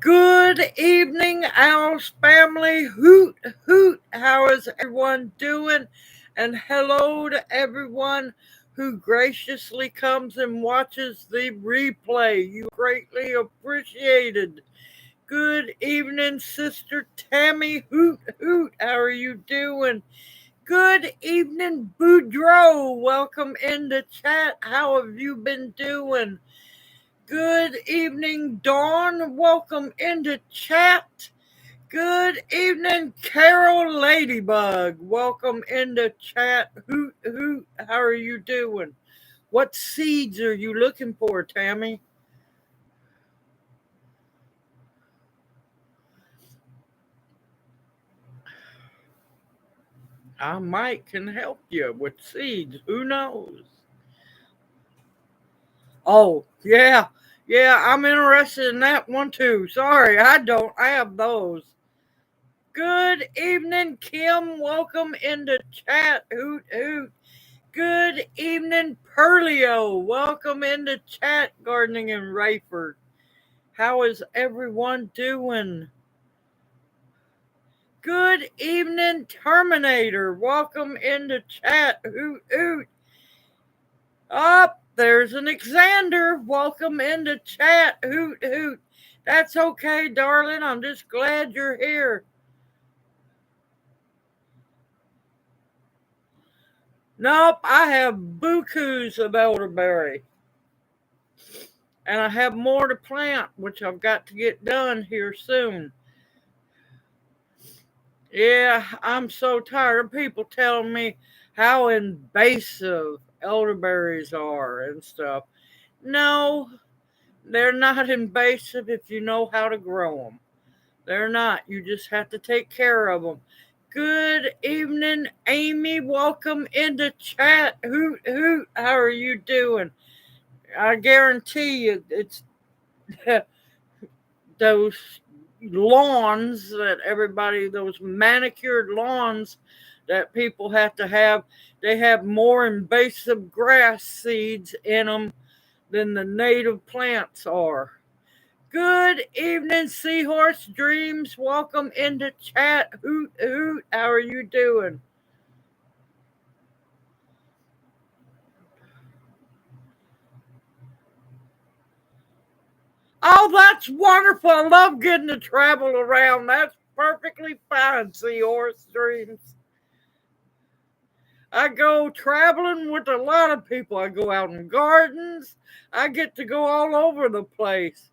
Good evening, OWLS family. Hoot, hoot. How is everyone doing? And hello to everyone who graciously comes and watches the replay. You greatly appreciated. Good evening, Sister Tammy. Hoot, hoot. How are you doing? Good evening, Boudreaux. Welcome in the chat. How have you been doing? Good evening, Dawn. Welcome into chat. Good evening, Carol Ladybug. Welcome into chat. Hoot, hoot. How are you doing? What seeds are you looking for, Tammy? I might can help you with seeds. Who knows? Oh, yeah. Yeah, I'm interested in that one too. Sorry, I don't have those. Good evening, Kim. Welcome into chat. Hoot, hoot. Good evening, Perlio. Welcome into chat, Gardening in Rayford. How is everyone doing? Good evening, Terminator. Welcome into chat. Hoot, hoot. Up, there's an Alexander. Welcome into chat. Hoot, hoot. That's okay, darling. I'm just glad you're here. Nope, I have bukus of elderberry. And I have more to plant, which I've got to get done here soon. Yeah, I'm so tired of people telling me how invasive elderberries are and stuff. No, they're not invasive if you know how to grow them. They're not. You just have to take care of them. Good evening, Amy. Welcome into chat. Hoot, hoot. How are you doing? I guarantee you it's those lawns that everybody, those manicured lawns that people have to have, they have more invasive grass seeds in them than the native plants are. Good evening, Seahorse Dreams. Welcome into chat. Hoot, hoot. How are you doing? Oh, that's wonderful. I love getting to travel around. That's perfectly fine, Seahorse Dreams. I go traveling with a lot of people. I go out in gardens. I get to go all over the place.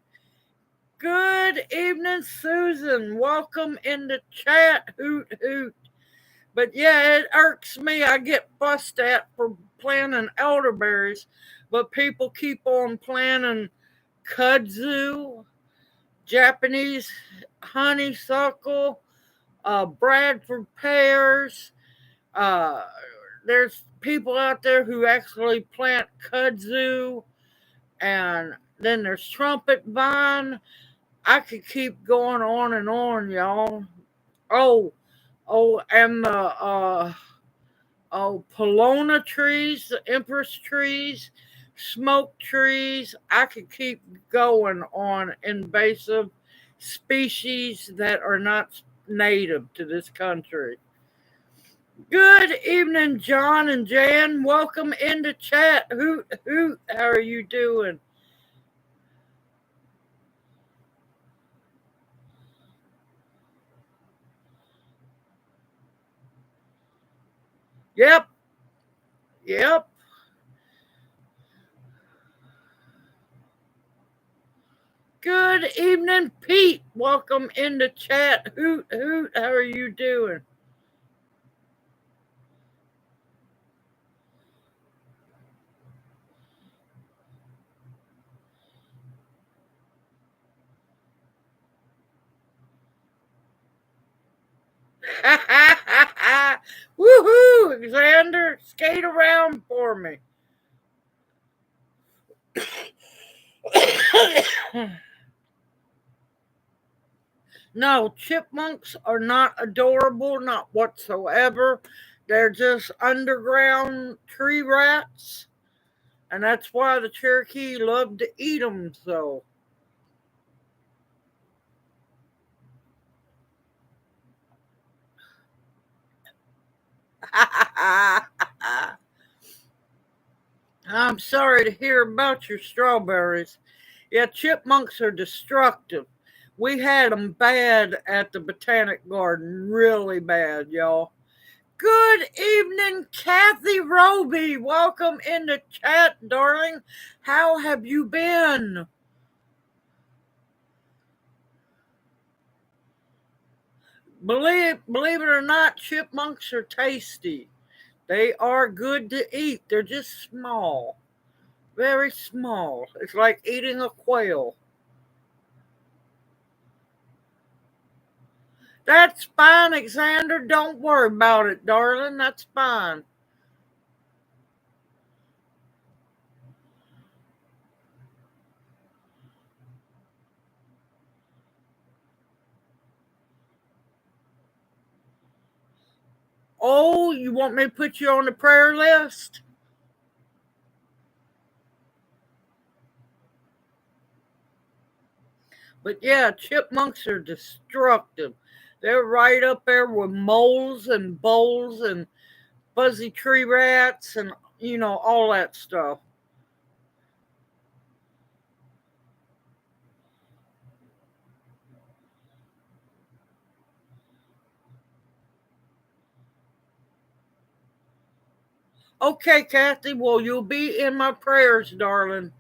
Good evening, Susan. Welcome in the chat. Hoot, hoot. But yeah, it irks me. I get fussed at for planting elderberries, but people keep on planting kudzu, Japanese honeysuckle, Bradford pears. Uh, there's people out there who actually plant kudzu, and then there's trumpet vine. I could keep going on, y'all. Oh, and the Polona trees, the Empress trees, smoke trees. I could keep going on invasive species that are not native to this country. Good evening, John and Jan. Welcome into chat. Hoot, hoot. How are you doing? Yep. Yep. Good evening, Pete. Welcome into chat. Hoot, hoot. How are you doing? Woohoo, Alexander. Skate around for me. No, chipmunks are not adorable, not whatsoever. They're just underground tree rats. And that's why the Cherokee love to eat them so. I'm sorry to hear about your strawberries. Yeah, chipmunks are destructive. We had them bad at the Botanic Garden, really bad, y'all. Good evening, Kathy Roby. Welcome in the chat, darling. How have you been? Believe it or not, chipmunks are tasty. They are good to eat. They're just small, very small. It's like eating a quail. That's fine, Alexander. Don't worry about it, darling. That's fine. Oh, you want me to put you on the prayer list? But yeah, chipmunks are destructive. They're right up there with moles and voles and fuzzy tree rats and, all that stuff. Okay, Kathy, well, you'll be in my prayers, darling.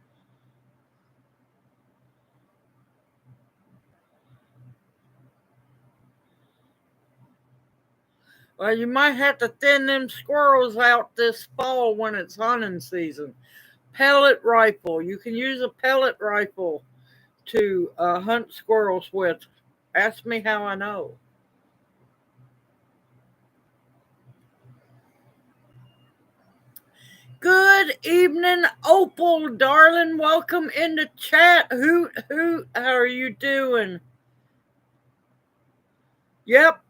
Well, you might have to thin them squirrels out this fall when it's hunting season. Pellet rifle. You can use a pellet rifle to hunt squirrels with. Ask me how I know. Good evening, Opal, darling. Welcome in the chat. Hoot, hoot. How are you doing? Yep.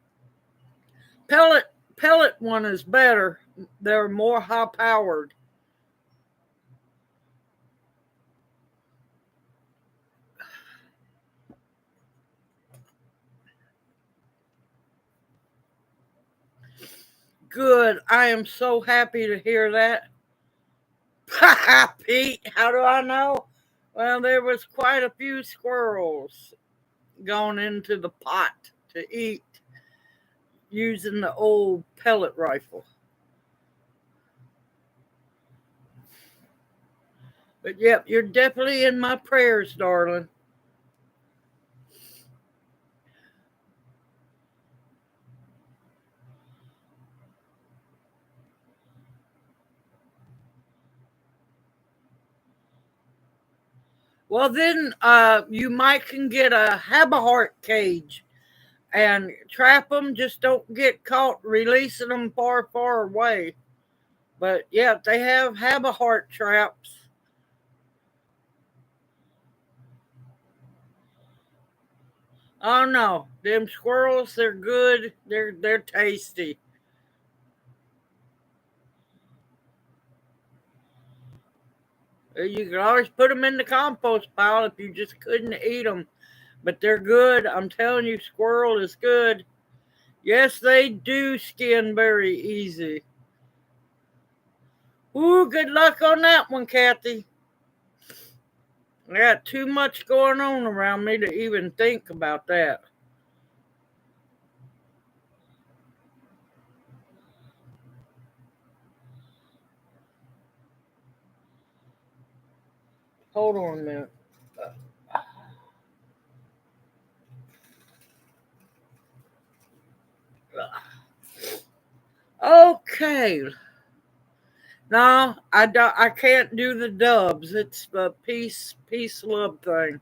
Pellet one is better. They're more high powered. Good. I am so happy to hear that. Pete, how do I know? Well, there was quite a few squirrels going into the pot to eat using the old pellet rifle. But yep, you're definitely in my prayers, darling. Well, then you might can get a Habahart cage and trap them. Just don't get caught releasing them far, far away. But yeah, they have Habahart traps. Oh no, them squirrels, they're good. They're tasty. You can always put them in the compost pile if you just couldn't eat them. But they're good. I'm telling you, squirrel is good. Yes, they do skin very easy. Ooh, good luck on that one, Kathy. I got too much going on around me to even think about that. Hold on a minute. Okay. No, I can't do the dubs. It's the peace love thing.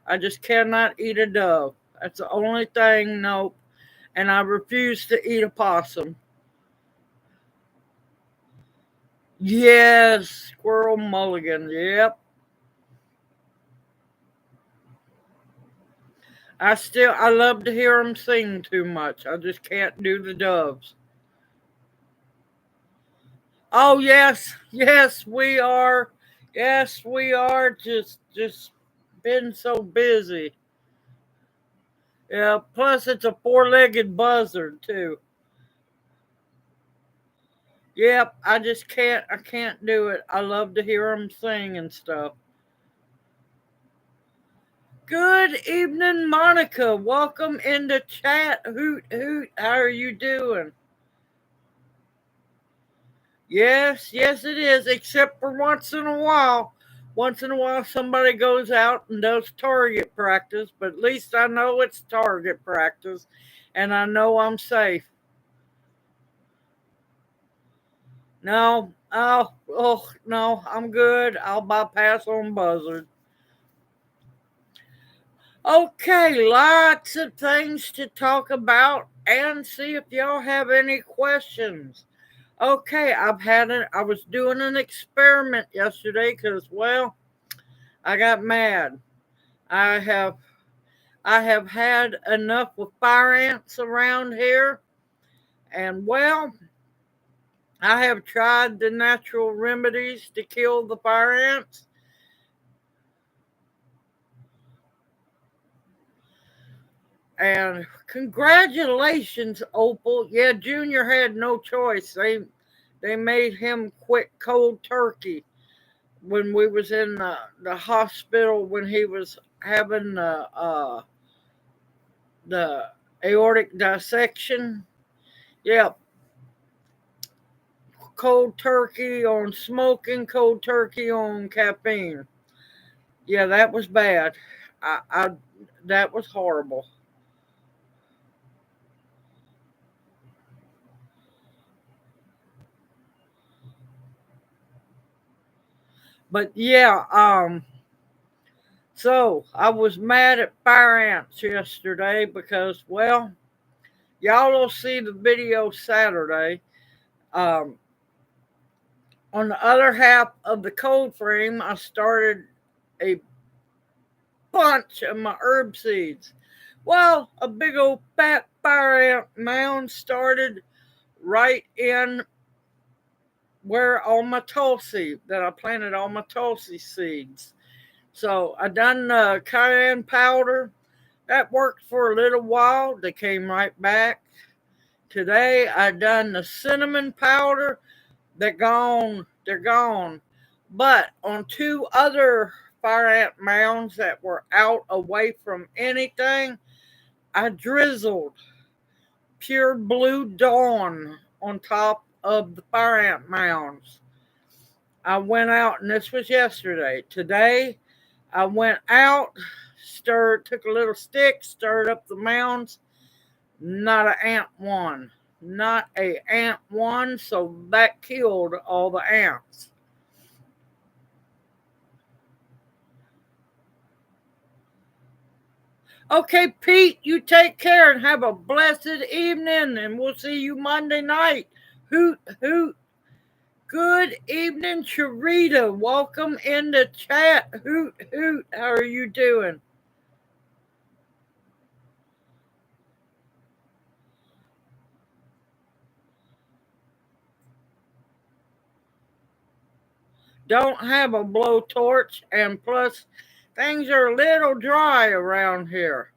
I just cannot eat a dove. That's the only thing. Nope. And I refuse to eat a possum. Yes, squirrel mulligan. Yep. I love to hear them sing too much. I just can't do the doves. Oh yes, we are. Yes, we are. Just been so busy. Yeah. Plus, it's a four-legged buzzard too. Yep, I just can't do it. I love to hear them sing and stuff. Good evening, Monica. Welcome into chat. Hoot, hoot. How are you doing? Yes, yes, it is, except for once in a while. Once in a while, somebody goes out and does target practice, but at least I know it's target practice and I know I'm safe. No, no, I'm good. I'll bypass on buzzard. Okay, lots of things to talk about and see if y'all have any questions. Okay, I was doing an experiment yesterday because, well, I got mad. I have I have had enough with fire ants around here, and well, I have tried the natural remedies to kill the fire ants. And congratulations, Opal. Yeah, Junior had no choice. They made him quit cold turkey when we was in the hospital when he was having the aortic dissection. Yep, cold turkey on smoking, cold turkey on caffeine. Yeah, that was bad. I that was horrible. But yeah, so I was mad at fire ants yesterday because, well, y'all will see the video Saturday. Um, on the other half of the cold frame, I started a bunch of my herb seeds. Well, a big old fat fire ant mound started right in where all my Tulsi, that I planted all my Tulsi seeds. So I done cayenne powder. That worked for a little while. They came right back. Today I done the cinnamon powder. They're gone. They're gone. But on two other fire ant mounds that were out away from anything, I drizzled pure blue dawn on top of the fire ant mounds. I went out, and this was yesterday. Today, I went out, took a little stick, stirred up the mounds. Not a ant one. Not a ant one, so that killed all the ants. Okay, Pete, you take care and have a blessed evening, and we'll see you Monday night. Hoot, hoot. Good evening, Charita. Welcome in the chat. Hoot, hoot. How are you doing? Don't have a blowtorch, and plus, things are a little dry around here.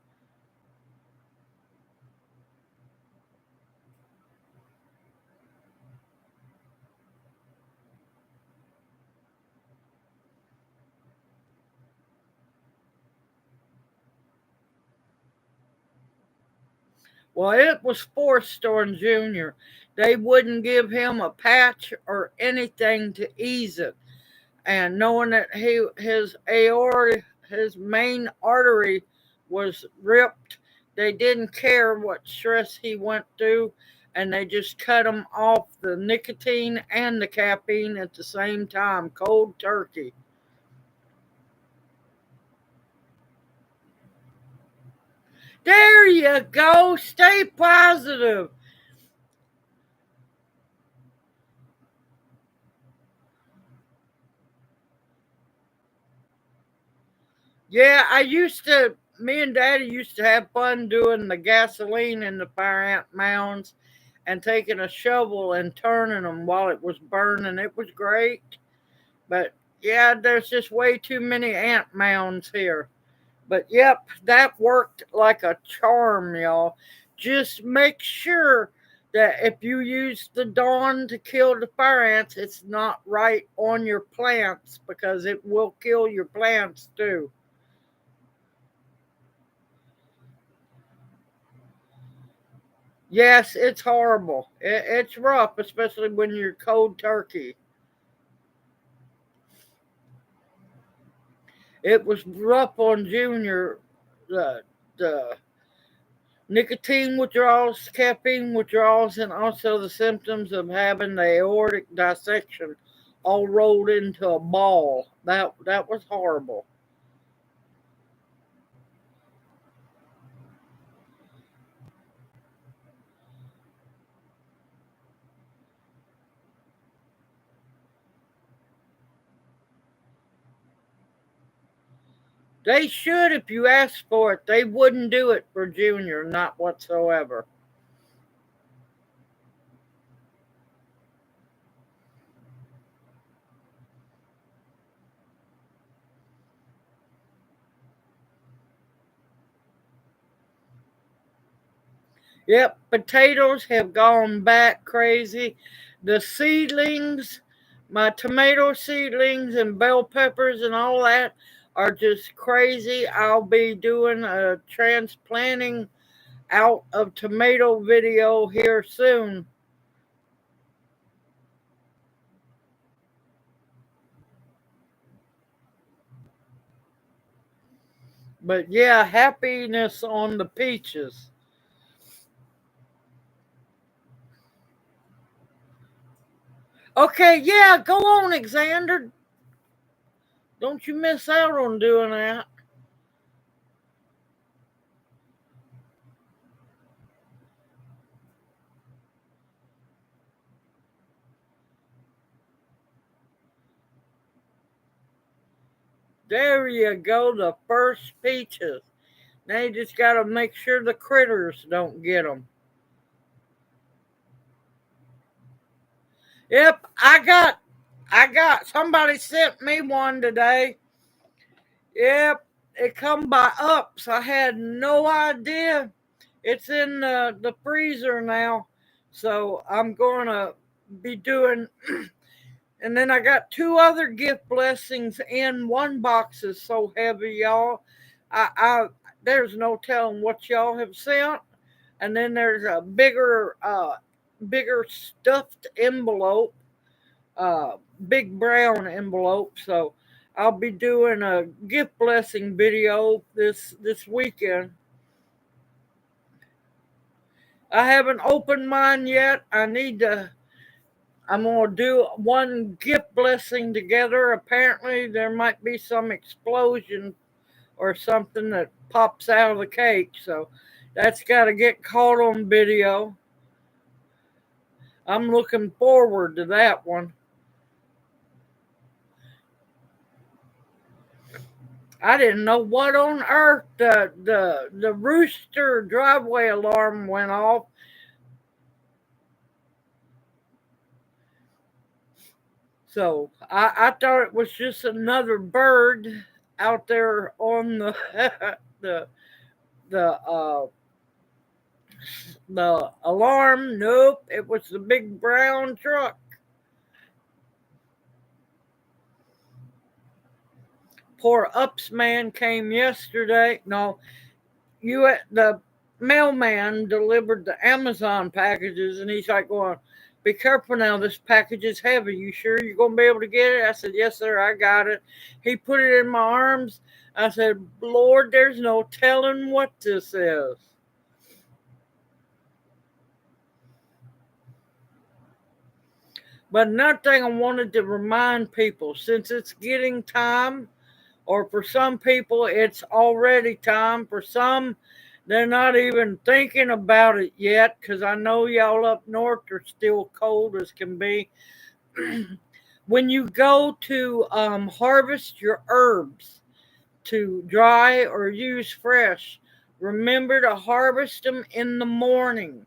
Well, it was forced on Junior. They wouldn't give him a patch or anything to ease it. And knowing that his aorta, his main artery was ripped, they didn't care what stress he went through, and they just cut him off the nicotine and the caffeine at the same time, cold turkey. There you go. Stay positive. Yeah, me and Daddy used to have fun doing the gasoline in the fire ant mounds and taking a shovel and turning them while it was burning. It was great. But yeah, there's just way too many ant mounds here. But yep, that worked like a charm, y'all. Just make sure that if you use the Dawn to kill the fire ants, it's not right on your plants because it will kill your plants too. Yes, it's horrible. It's rough, especially when you're cold turkey. It was rough on Junior. The nicotine withdrawals, caffeine withdrawals, and also the symptoms of having the aortic dissection all rolled into a ball. That was horrible. They should if you asked for it. They wouldn't do it for Junior, not whatsoever. Yep, potatoes have gone back crazy. The seedlings, my tomato seedlings and bell peppers and all that are just crazy. I'll be doing a transplanting out of tomato video here soon. But yeah, happiness on the peaches. Okay, yeah, go on, Xander. Don't you miss out on doing that. There you go, the first peaches. Now you just got to make sure the critters don't get them. Yep, I got somebody sent me one today. Yep, it come by ups. I had no idea. It's in the freezer now, so I'm gonna be doing. And then I got two other gift blessings in one box is so heavy, y'all. I there's no telling what y'all have sent. And then there's a bigger stuffed envelope, uh, big brown envelope. So I'll be doing a gift blessing video this weekend. I haven't opened mine yet. I'm gonna do one gift blessing together. Apparently there might be some explosion or something that pops out of the cake, so that's got to get caught on video. I'm looking forward to that one. I didn't know what on earth the rooster driveway alarm went off. So I thought it was just another bird out there on the the the uh the alarm. Nope, it was the big brown truck. Poor Ups man came yesterday. No, the mailman delivered the Amazon packages, and he's like going, "Be careful now. This package is heavy. You sure you're gonna be able to get it?" I said, "Yes, sir. I got it." He put it in my arms. I said, "Lord, there's no telling what this is." But another thing I wanted to remind people, since it's getting time, or for some people, it's already time. For some, they're not even thinking about it yet because I know y'all up north are still cold as can be. When you go to harvest your herbs to dry or use fresh, remember to harvest them in the morning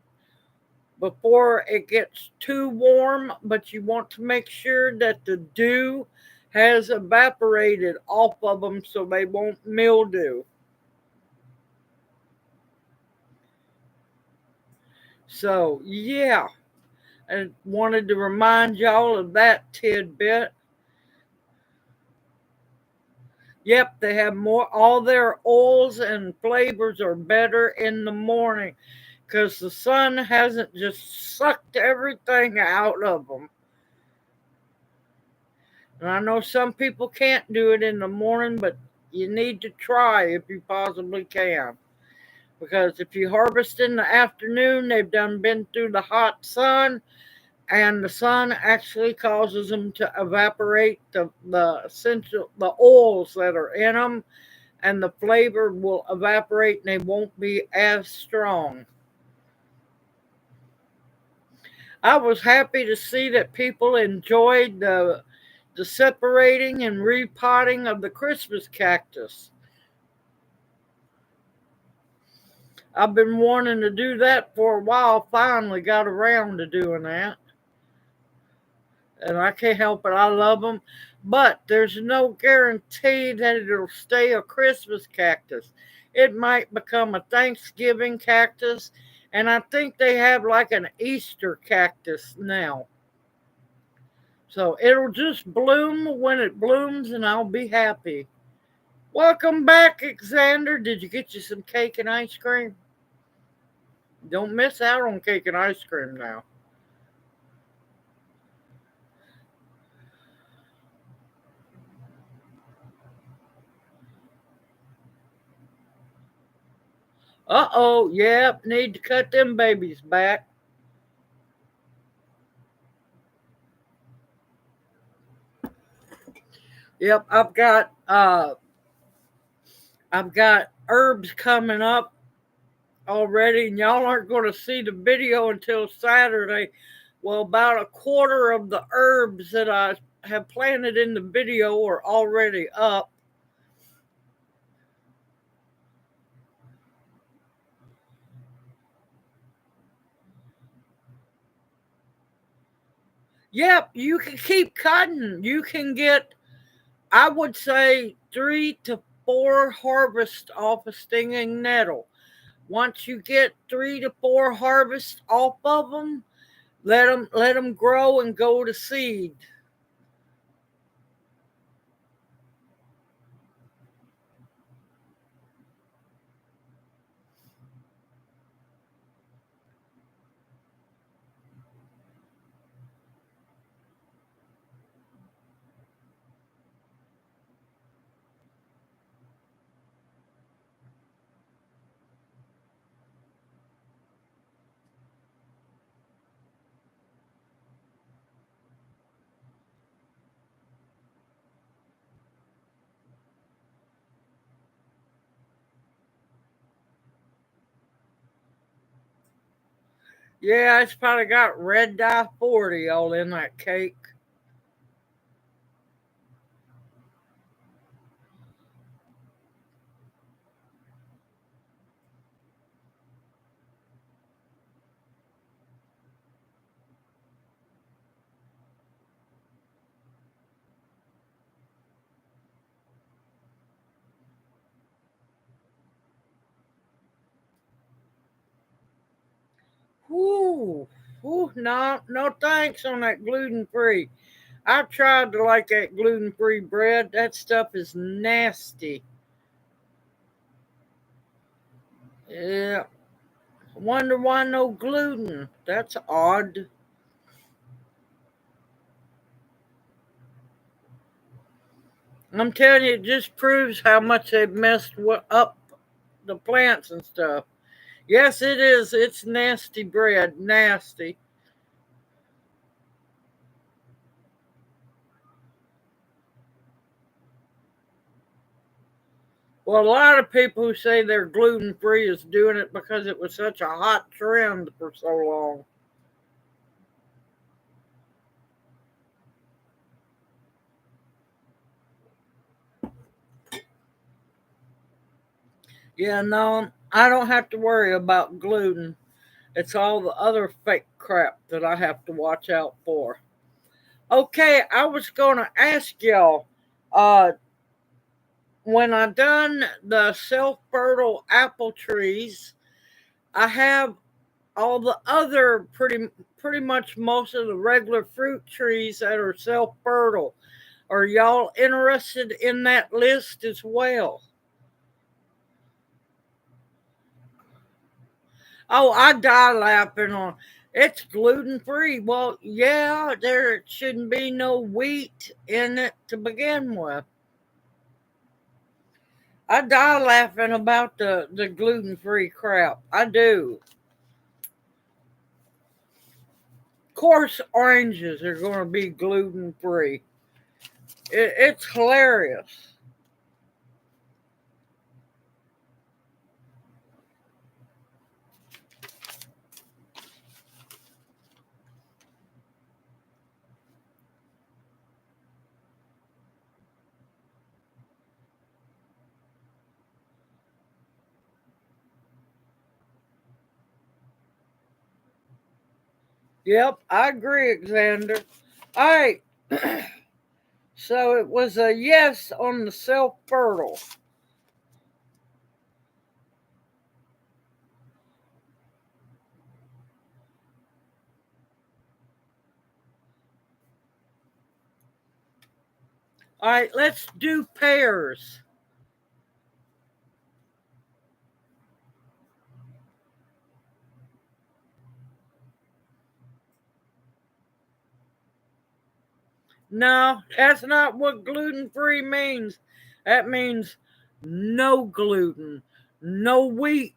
before it gets too warm, but you want to make sure that the dew has evaporated off of them so they won't mildew. So, yeah, I wanted to remind y'all of that tidbit. Yep, they have more, all their oils and flavors are better in the morning because the sun hasn't just sucked everything out of them. And I know some people can't do it in the morning, but you need to try if you possibly can. Because if you harvest in the afternoon, they've done been through the hot sun, and the sun actually causes them to evaporate the essential the oils that are in them, and the flavor will evaporate and they won't be as strong. I was happy to see that people enjoyed the separating and repotting of the Christmas cactus. I've been wanting to do that for a while, finally got around to doing that. And I can't help it, I love them. But there's no guarantee that it'll stay a Christmas cactus. It might become a Thanksgiving cactus, and I think they have like an Easter cactus now. So it'll just bloom when it blooms, and I'll be happy. Welcome back, Alexander. Did you get you some cake and ice cream? Don't miss out on cake and ice cream now. Uh-oh, yep, need to cut them babies back. Yep, I've got herbs coming up already, and y'all aren't going to see the video until Saturday. Well, about a quarter of the herbs that I have planted in the video are already up. Yep, you can keep cutting. You can get, I would say, 3 to 4 harvests off a stinging nettle. Once you get 3 to 4 harvests off of them, let them grow and go to seed. Yeah, it's probably got red dye 40 all in that cake. Whoo, whoo, no, no thanks on that gluten free. I've tried to like that gluten free bread. That stuff is nasty. Yeah, wonder why no gluten. That's odd. I'm telling you, it just proves how much they've messed up the plants and stuff. Yes, it is. It's nasty bread. Nasty. Well, a lot of people who say they're gluten free is doing it because it was such a hot trend for so long. Yeah, no, I don't have to worry about gluten. It's all the other fake crap that I have to watch out for. Okay, I was going to ask y'all, uh, when I done the self fertile apple trees, I have all the other pretty much most of the regular fruit trees that are self-fertile. Are y'all interested in that list as well? Oh, I die laughing on it's gluten free. Well, yeah, there shouldn't be no wheat in it to begin with. I die laughing about the gluten free crap. I do. Of course, oranges are going to be gluten free. It's hilarious. Yep, I agree, Xander. All right. So it was a yes on the self fertile. All right, let's do pears. No, that's not what gluten free means. That means no gluten, no wheat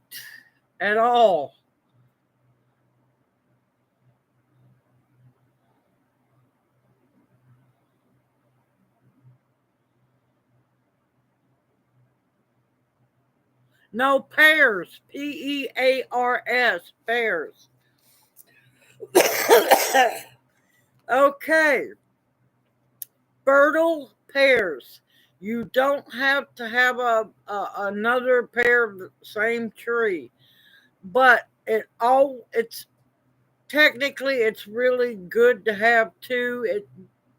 at all. No pears, pears, pears. Okay, fertile pears. You don't have to have another pear of the same tree, but it's technically it's really good to have two. It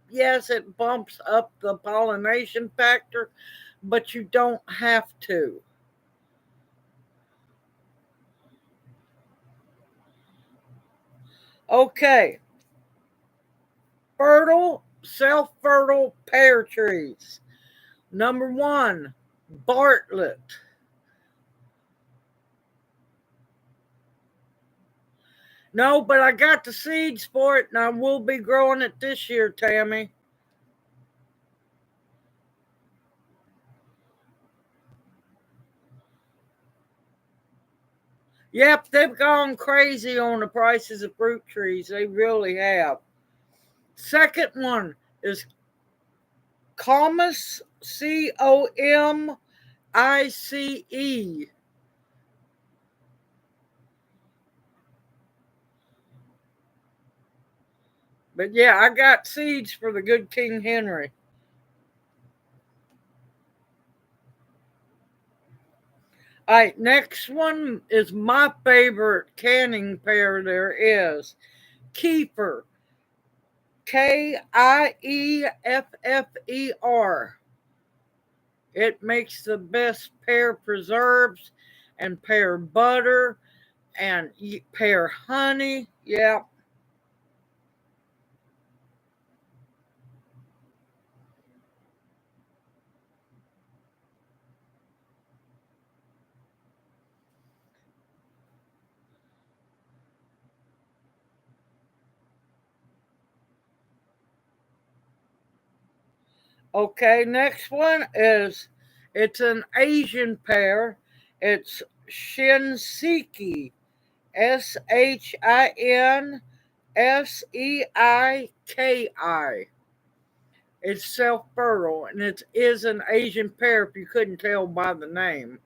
yes, it bumps up the pollination factor, but you don't have to. Okay, fertile, self-fertile pear trees. Number one, Bartlett. No, but I got the seeds for it and I will be growing it this year, Tammy. Yep, they've gone crazy on the prices of fruit trees. They really have. Second one is Comice, Comice. But yeah, I got seeds for the good King Henry. All right, next one is my favorite canning pear there is Kefir. Kieffer. It makes the best pear preserves and pear butter and pear honey. Yeah. Okay, next one is it's an Asian pear. It's Shinseki. Shinseki. It's self fertile and it is an Asian pear if you couldn't tell by the name.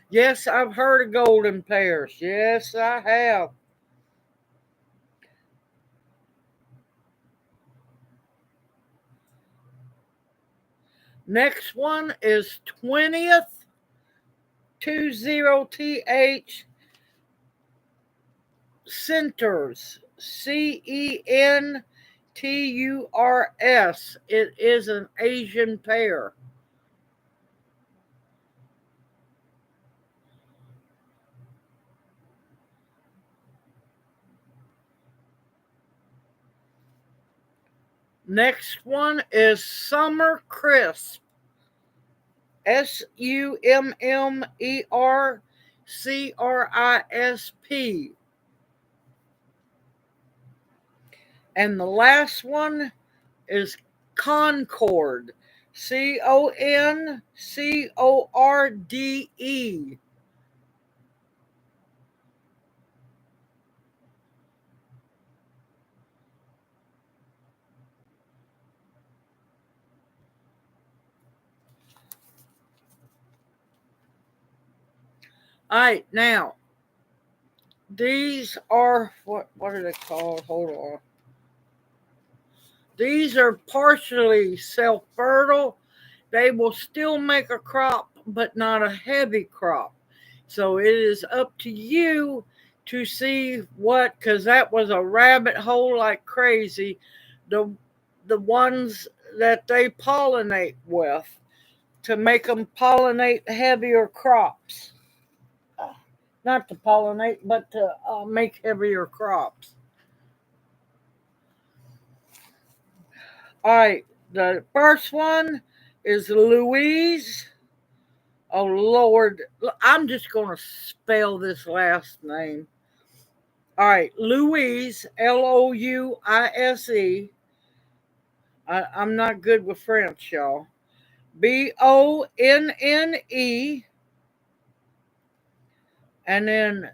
Yes, I've heard of golden pears. Yes, I have. Next one is 20th 20th centers. Centers. Taurus. It is an Asian pear. Next one is Summer Crisp. SUMMERCRISP. And the last one is Concord. CONCORDE. All right, now these are what are they called? Hold on. These are partially self-fertile. They will still make a crop, but not a heavy crop. So it is up to you to see what, because that was a rabbit hole like crazy. The ones that they pollinate with to make them pollinate heavier crops. Not to pollinate, but to make heavier crops. All right, the first one is Louise. Oh, Lord. I'm just going to spell this last name. All right, Louise, Louise. I'm not good with French, y'all. BONNE. And then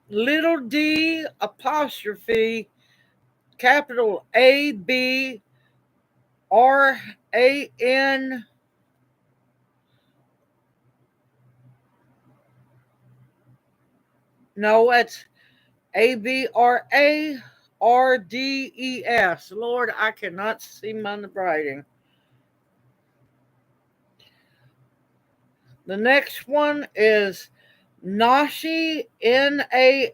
little d apostrophe capital ABRAN. No, it's ABRARDES. Lord, I cannot see my writing. The next one is Nashi, NASHI.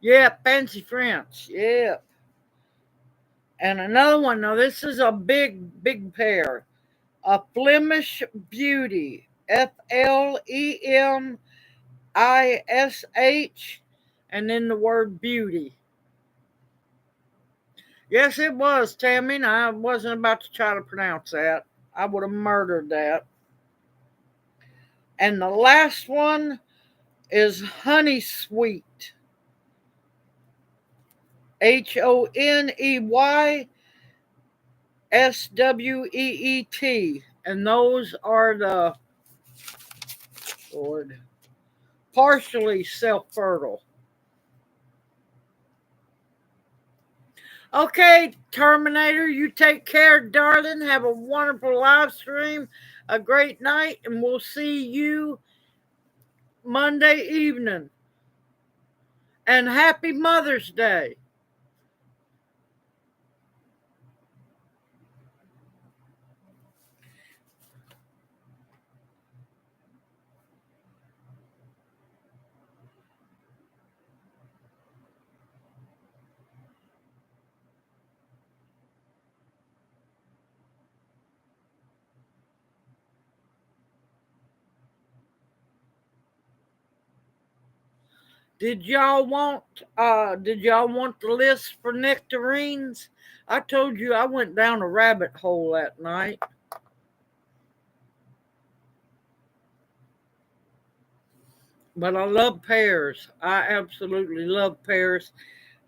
Yeah, fancy French. Yeah. And another one. Now, this is a big pear. A Flemish Beauty. FLEMISH. And then the word beauty. Yes, it was, Tammy. I wasn't about to try to pronounce that. I would have murdered that. And the last one is Honey Sweet. HONEYSWEET. And those are the, Lord, partially self-fertile. Okay, Terminator, you take care, darling. Have a wonderful live stream, a great night, and we'll see you Monday evening. And happy Mother's Day. Did y'all want the list for nectarines? I told you I went down a rabbit hole that night. But I love pears. I absolutely love pears.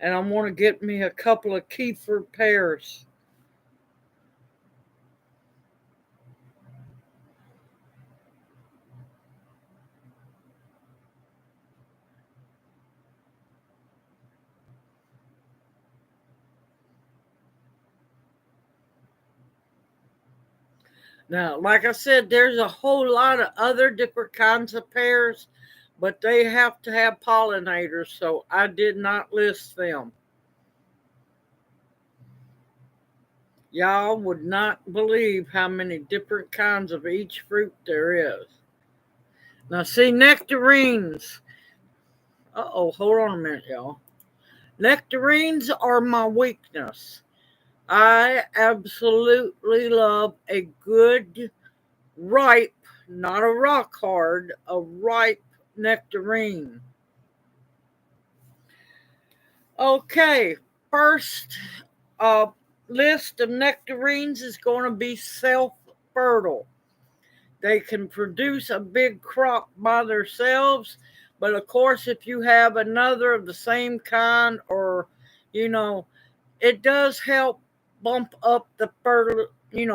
And I want to get me a couple of Kiefer pears. Now, like I said, there's a whole lot of other different kinds of pears, but they have to have pollinators, so I did not list them. Y'all would not believe how many different kinds of each fruit there is. Now, see, nectarines. Uh-oh, hold on a minute, y'all. Nectarines are my weakness. I absolutely love a good, ripe, not a rock hard, a ripe nectarine. Okay, first uh, list of nectarines is going to be self-fertile. They can produce a big crop by themselves, but of course, if you have another of the same kind, or you know, it does help bump up the fertile,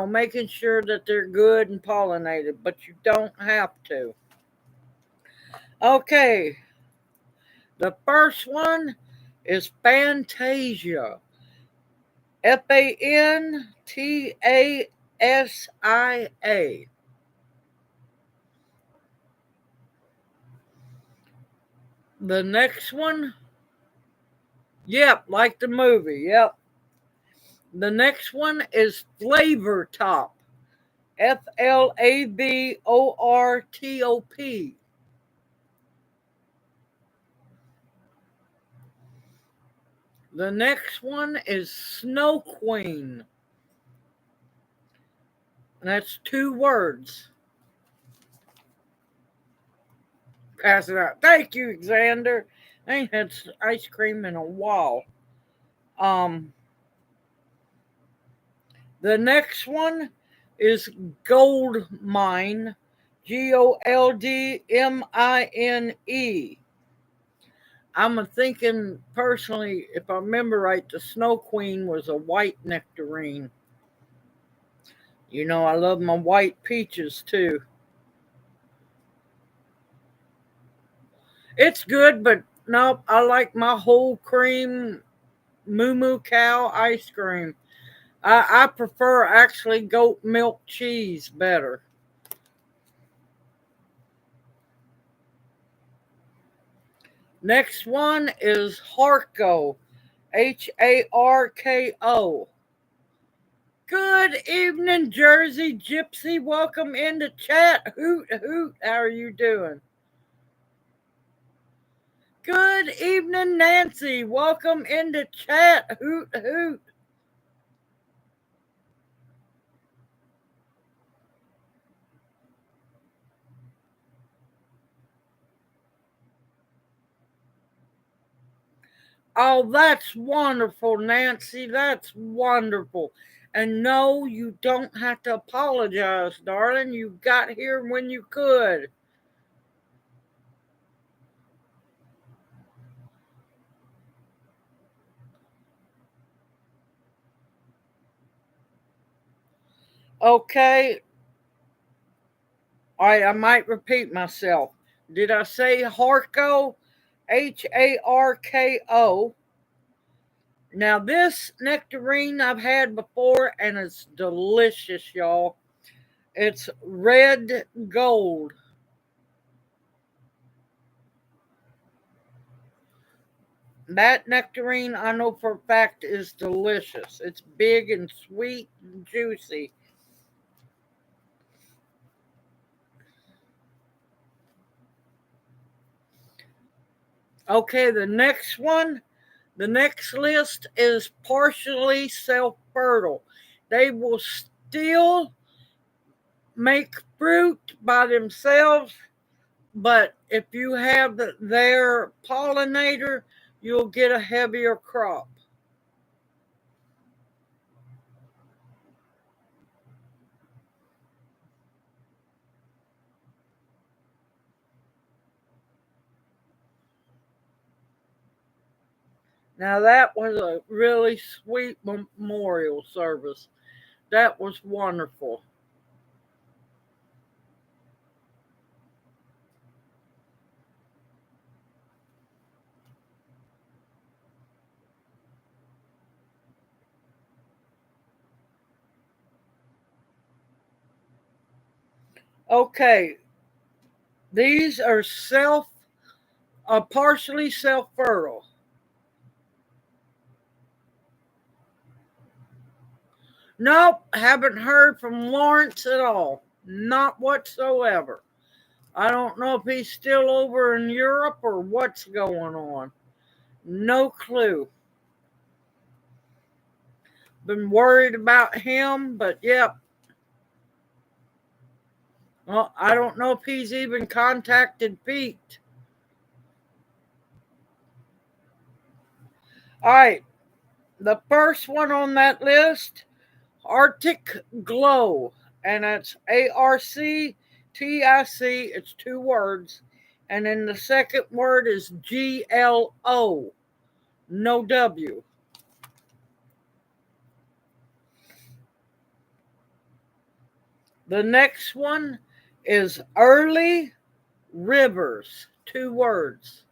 making sure that they're good and pollinated, but you don't have to. Okay, the first one is Fantasia. Fantasia. The next one, yep, like the movie, yep. The next one is Flavor Top. Flavortop. The next one is Snow Queen. And that's 2 words. Pass it out. Thank you, Xander. I ain't had ice cream in a while. The next one is Gold Mine. Goldmine. I'm thinking personally, if I remember right, the Snow Queen was a white nectarine. I love my white peaches too. It's good, but nope, I like my whole cream moo moo cow ice cream. I prefer actually goat milk cheese better. Next one is Harco. Harko. Good evening, Jersey Gypsy. Welcome into chat. Hoot, hoot. How are you doing? Good evening, Nancy. Welcome into chat. Hoot, hoot. Oh, that's wonderful, Nancy. That's wonderful. And no, you don't have to apologize, darling. You got here when you could. Okay. All right, I might repeat myself. Did I say Harco? Harko. Now, this nectarine I've had before, and it's delicious, y'all. It's red gold. That nectarine, I know for a fact, is delicious. It's big and sweet and juicy. Okay, the next list is partially self fertile. They will still make fruit by themselves, but if you have their pollinator, you'll get a heavier crop. Now, that was a really sweet memorial service. That was wonderful. Okay, these are partially self fertile. Nope, haven't heard from Lawrence at all. Not whatsoever. I don't know if he's still over in Europe or what's going on. No clue. Been worried about him, but yep. Well, I don't know if he's even contacted Pete. All right. The first one on that list, Arctic Glow. And that's ARCTIC. It's 2 words. And then the second word is GLO. No W. The next one is Early Rivers. 2 words.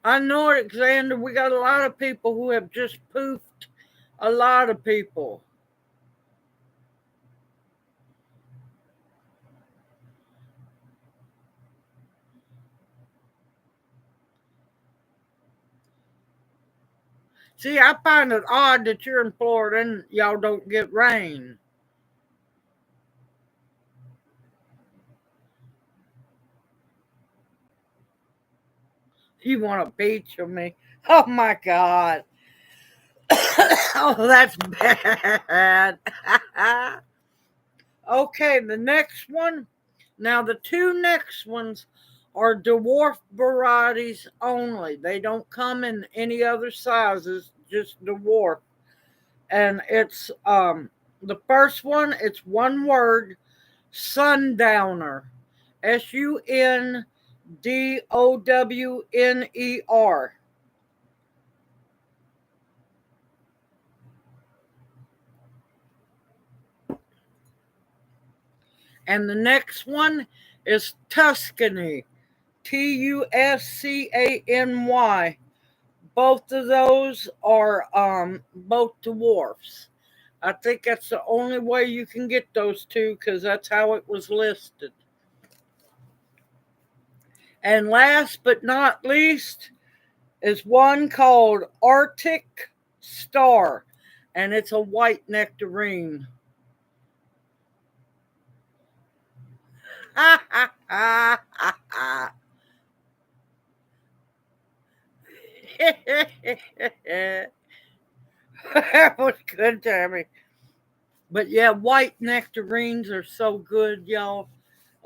I know, Alexander, we got a lot of people who have just poofed. A lot of people. See, I find it odd that you're in Florida and y'all don't get rain. You want a beach with me? Oh my God. Oh, that's bad. Okay, the next one. Now, the 2 next ones are dwarf varieties only. They don't come in any other sizes, just dwarf. And it's the first one, it's 1 word, sundowner. SUNDOWNER. And the next one is Tuscany. TUSCANY. Both of those are both dwarfs. I think that's the only way you can get those 2 because that's how it was listed. And last but not least is one called Arctic Star, and it's a white nectarine. That was good, Tammy. But yeah, white nectarines are so good, y'all.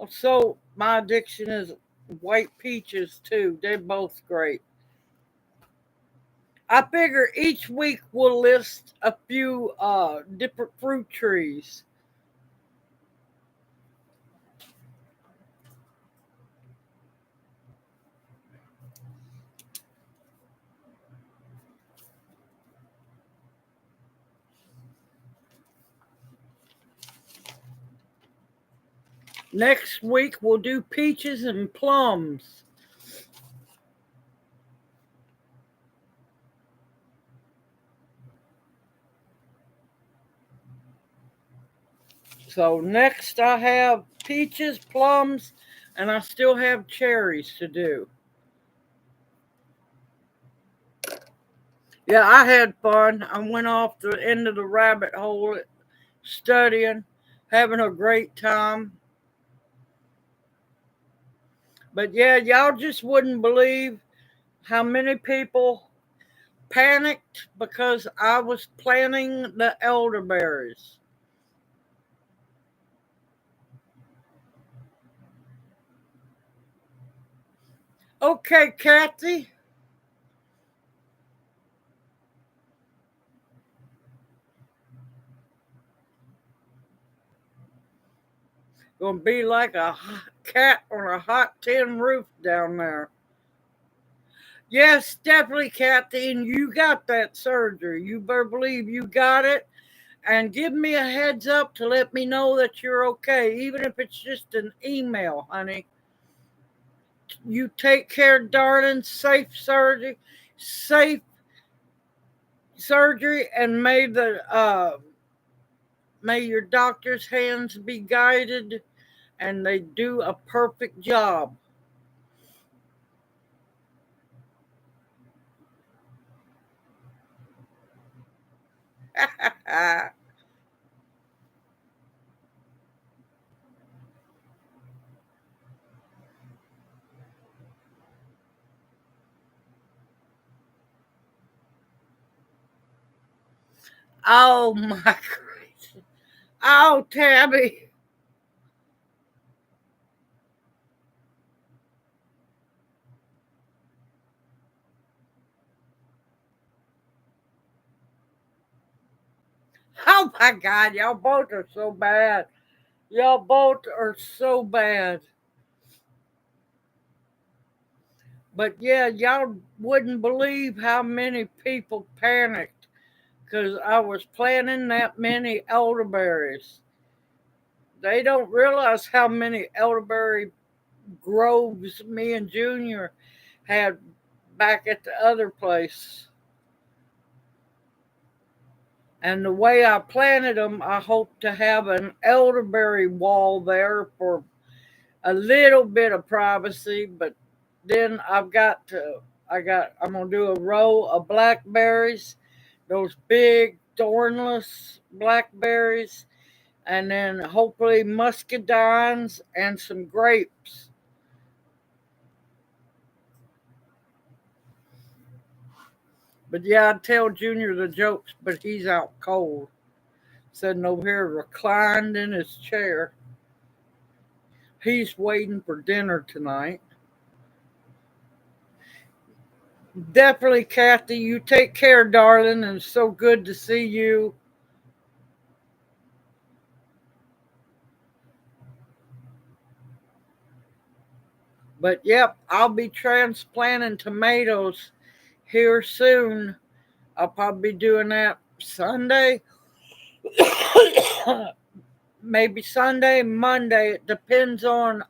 So my addiction is white peaches too. They're both great. I figure each week we'll list a few different fruit trees. Next week we'll do peaches and plums. So next I have peaches, plums, and I still have cherries to do. Yeah, I had fun. I went off the end of the rabbit hole studying, having a great time. But yeah, y'all just wouldn't believe how many people panicked because I was planting the elderberries. Okay, Kathy. Gonna be like a cat on a hot tin roof down there. Yes, definitely, Kathy. And you got that surgery. You better believe you got it. And give me a heads up to let me know that you're okay, even if it's just an email, honey. You take care, darling. Safe surgery, and may your doctor's hands be guided, and they do a perfect job. Oh my gracious. Oh, Tabby. Oh my God, y'all both are so bad. Y'all both are so bad. But yeah, y'all wouldn't believe how many people panicked because I was planting that many elderberries. They don't realize how many elderberry groves me and Junior had back at the other place. And the way I planted them, I hope to have an elderberry wall there for a little bit of privacy, but then I'm gonna do a row of blackberries, those big thornless blackberries, and then hopefully muscadines and some grapes. But yeah, I'd tell Junior the jokes, but he's out cold. Sitting over here reclined in his chair. He's waiting for dinner tonight. Definitely, Kathy. You take care, darling, and it's so good to see you. But yep, I'll be transplanting tomatoes here soon. I'll probably be doing that Sunday, maybe Sunday, Monday. It depends on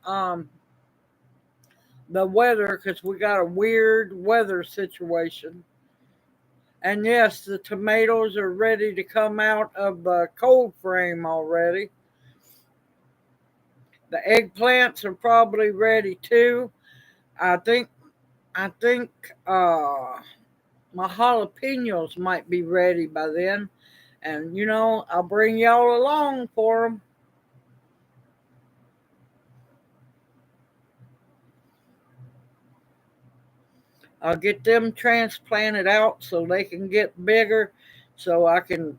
the weather because we got a weird weather situation. And yes, the tomatoes are ready to come out of the cold frame already. The eggplants are probably ready too. I think I think my jalapenos might be ready by then, and I'll bring y'all along for them. I'll get them transplanted out so they can get bigger, so I can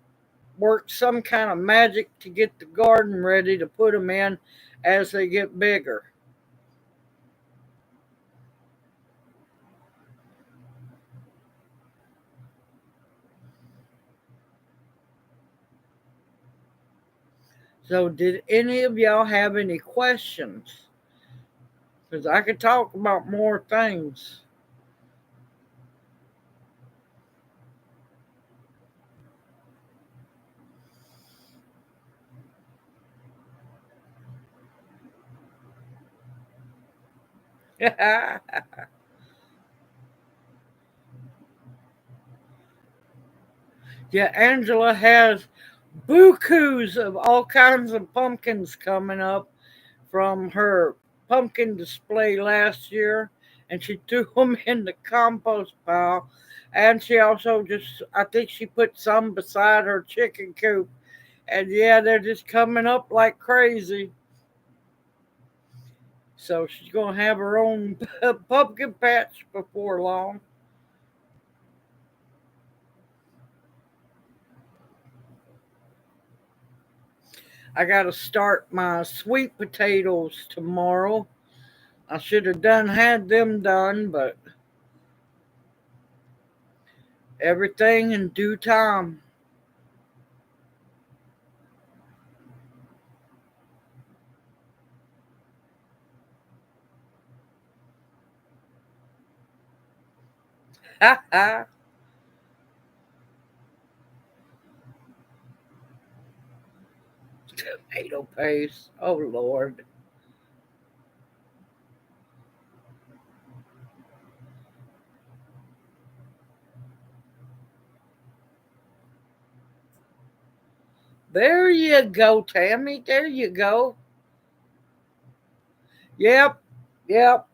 work some kind of magic to get the garden ready to put them in as they get bigger. So, did any of y'all have any questions? Because I could talk about more things. Yeah, Angela has bukus of all kinds of pumpkins coming up from her pumpkin display last year, and she threw them in the compost pile. And she also I think she put some beside her chicken coop. And yeah, they're just coming up like crazy. So she's going to have her own pumpkin patch before long. I got to start my sweet potatoes tomorrow. I should have had them done, but everything in due time. Ha ha. Tomato paste. Oh Lord. There you go, Tammy. There you go. Yep. Yep.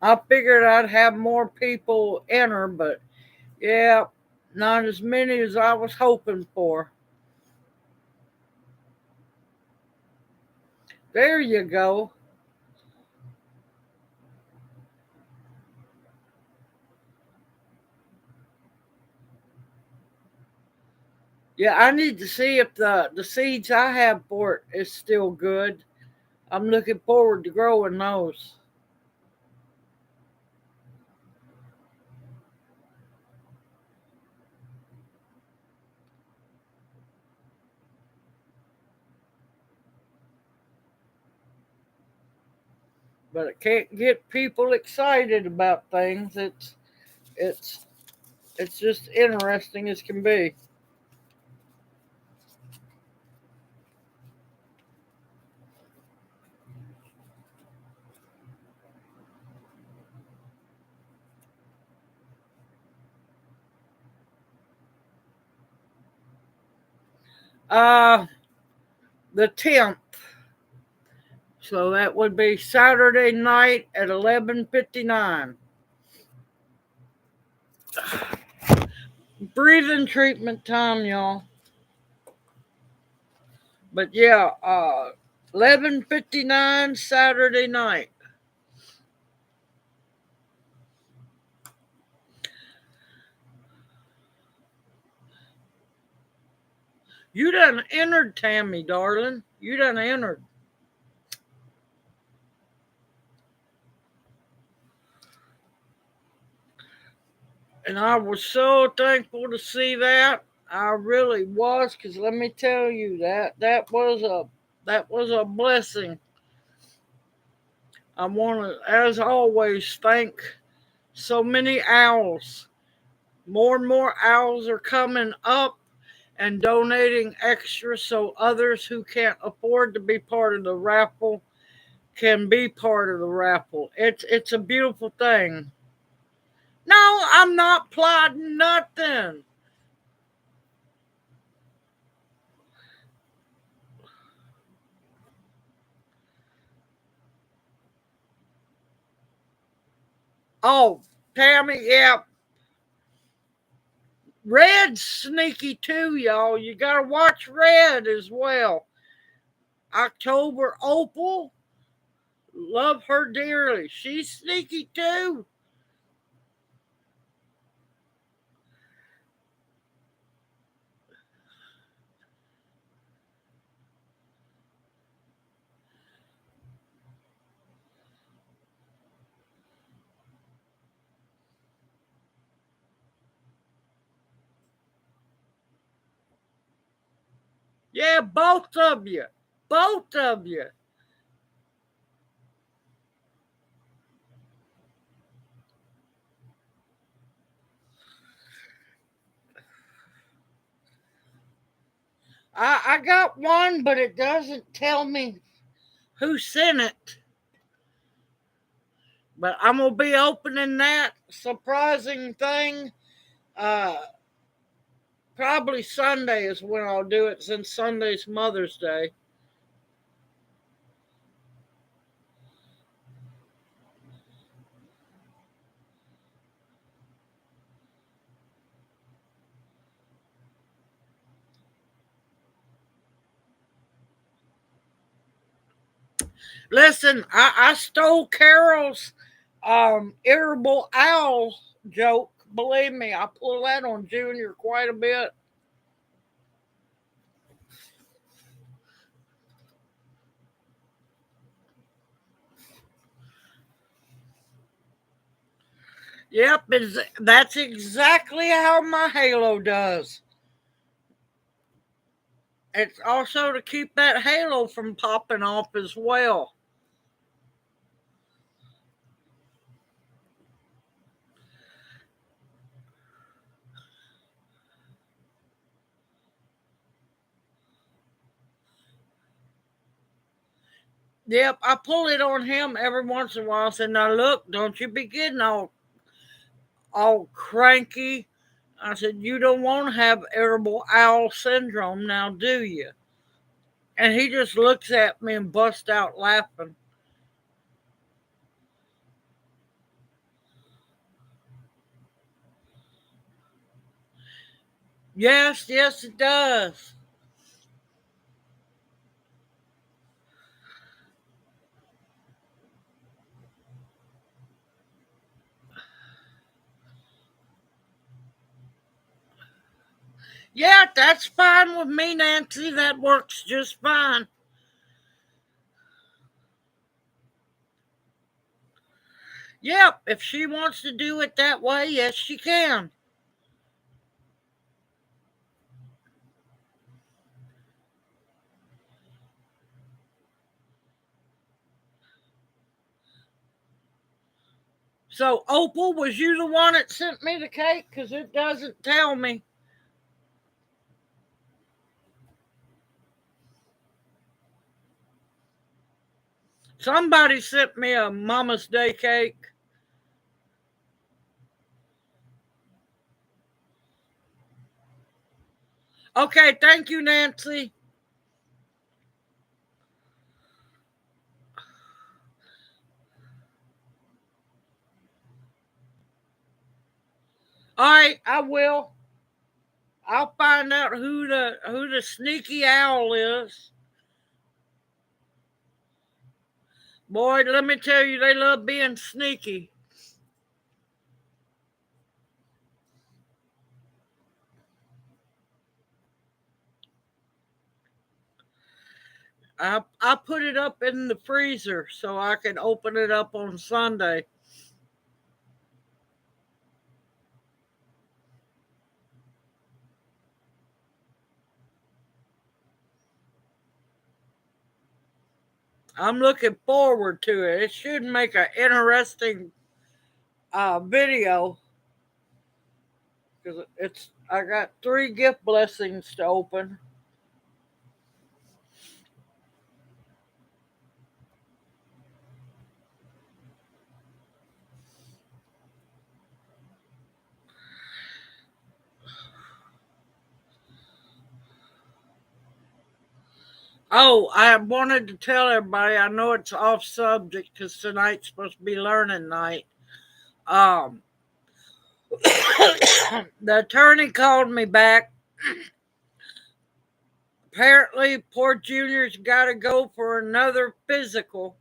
I figured I'd have more people enter, but yeah, not as many as I was hoping for. There you go. Yeah, I need to see if the seeds I have for it is still good. I'm looking forward to growing those. But I can't get people excited about things. It's it's just interesting as can be. Uh the 10th. So that would be Saturday night at 11:59. Breathing treatment time, y'all. But yeah, 11:59 Saturday night. You done entered, Tammy, darling. You done entered. And I was so thankful to see that. I really was, because let me tell you that was a blessing. I want to, as always, thank so many owls. More and more owls are coming up and donating extra so others who can't afford to be part of the raffle can be part of the raffle. It's a beautiful thing. No, I'm not plotting nothing. Oh, Tammy, yeah, Red's sneaky too, y'all. You gotta watch Red as well. October Opal, love her dearly. She's sneaky too. Yeah, both of you. Both of you. I got one, but it doesn't tell me who sent it. But I'm gonna be opening that surprising thing. Uh, Probably Sunday is when I'll do it, since Sunday's Mother's Day. Listen, I stole Carol's irritable owl joke. Believe me, I pull that on Junior quite a bit. Yep, that's exactly how my halo does. It's also to keep that halo from popping off as well. Yep, I pull it on him every once in a while. I said, "Now look, don't you be getting all cranky." I said, "You don't want to have irritable owl syndrome now, do you?" And he just looks at me and busts out laughing. Yes, yes, it does. Yeah, that's fine with me, Nancy. That works just fine. Yep, if she wants to do it that way, yes, she can. So, Opal, was you the one that sent me the cake? Because it doesn't tell me. Somebody sent me a Mama's Day cake. Okay, thank you, Nancy. All right, I will. I'll find out who the sneaky owl is. Boy, let me tell you, they love being sneaky. I put it up in the freezer so I can open it up on Sunday. I'm looking forward to it. It should make an interesting video because it's I got 3 gift blessings to open. Oh, I wanted to tell everybody. I know it's off subject because tonight's supposed to be learning night. Um, the attorney called me back. Apparently, poor Junior's got to go for another physical.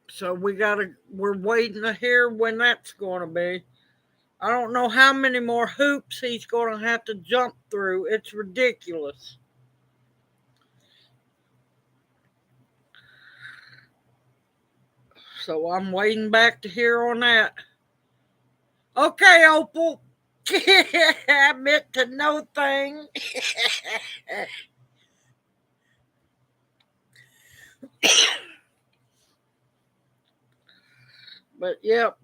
So we're waiting to hear when that's going to be. I don't know how many more hoops he's going to have to jump through. It's ridiculous. So I'm waiting back to hear on that. Okay, Opal. I meant to know thing. But yep.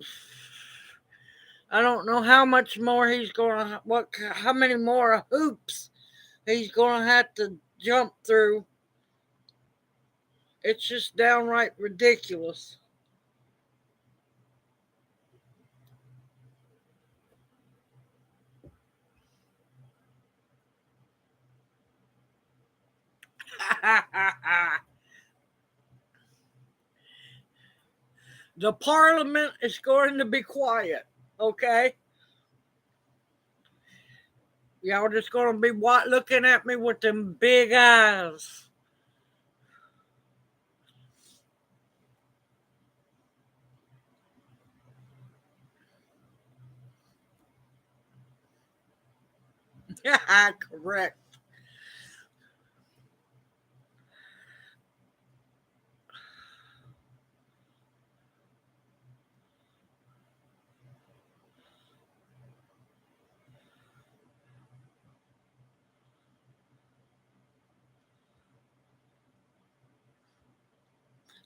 I don't know how much more he's gonna how many more hoops he's gonna have to jump through. It's just downright ridiculous. The parliament is going to be quiet, okay? Y'all just gonna be looking at me with them big eyes. Correct.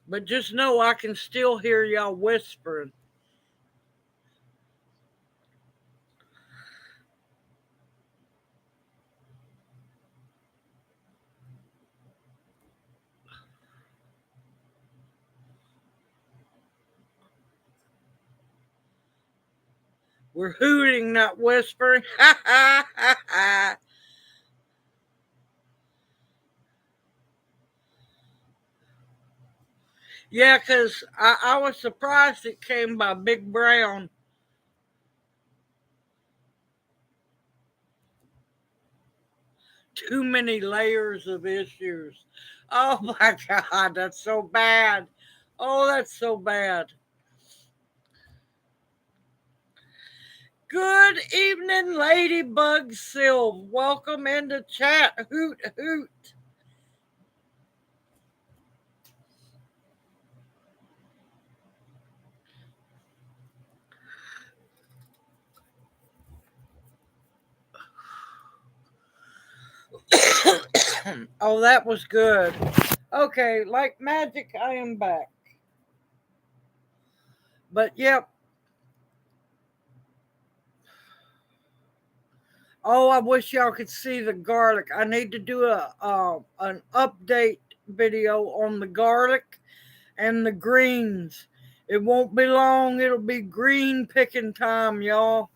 But just know I can still hear y'all whispering. We're hooting, not whispering. Yeah, because I was surprised it came by Big Brown. Too many layers of issues. Oh my God, that's so bad. Oh, that's so bad. Good evening, Ladybug Sylv. Welcome into chat. Hoot, hoot. Oh, that was good. Okay, like magic, I am back. But yep. Oh, I wish y'all could see the garlic. I need to do an update video on the garlic and the greens. It won't be long. It'll be green picking time, y'all.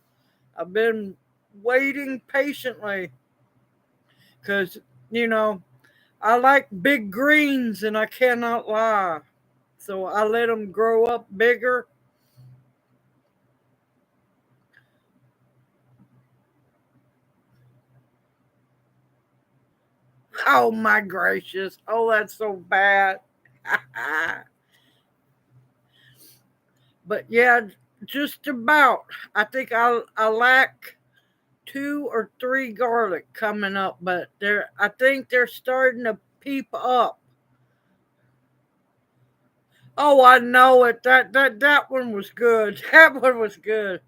I've been waiting patiently because, you know, I like big greens and I cannot lie. So I let them grow up bigger. Oh my gracious. Oh, that's so bad. But yeah, just about. I think I lack 2 or 3 garlic coming up, but I think they're starting to peep up. Oh, I know it. That one was good. That one was good.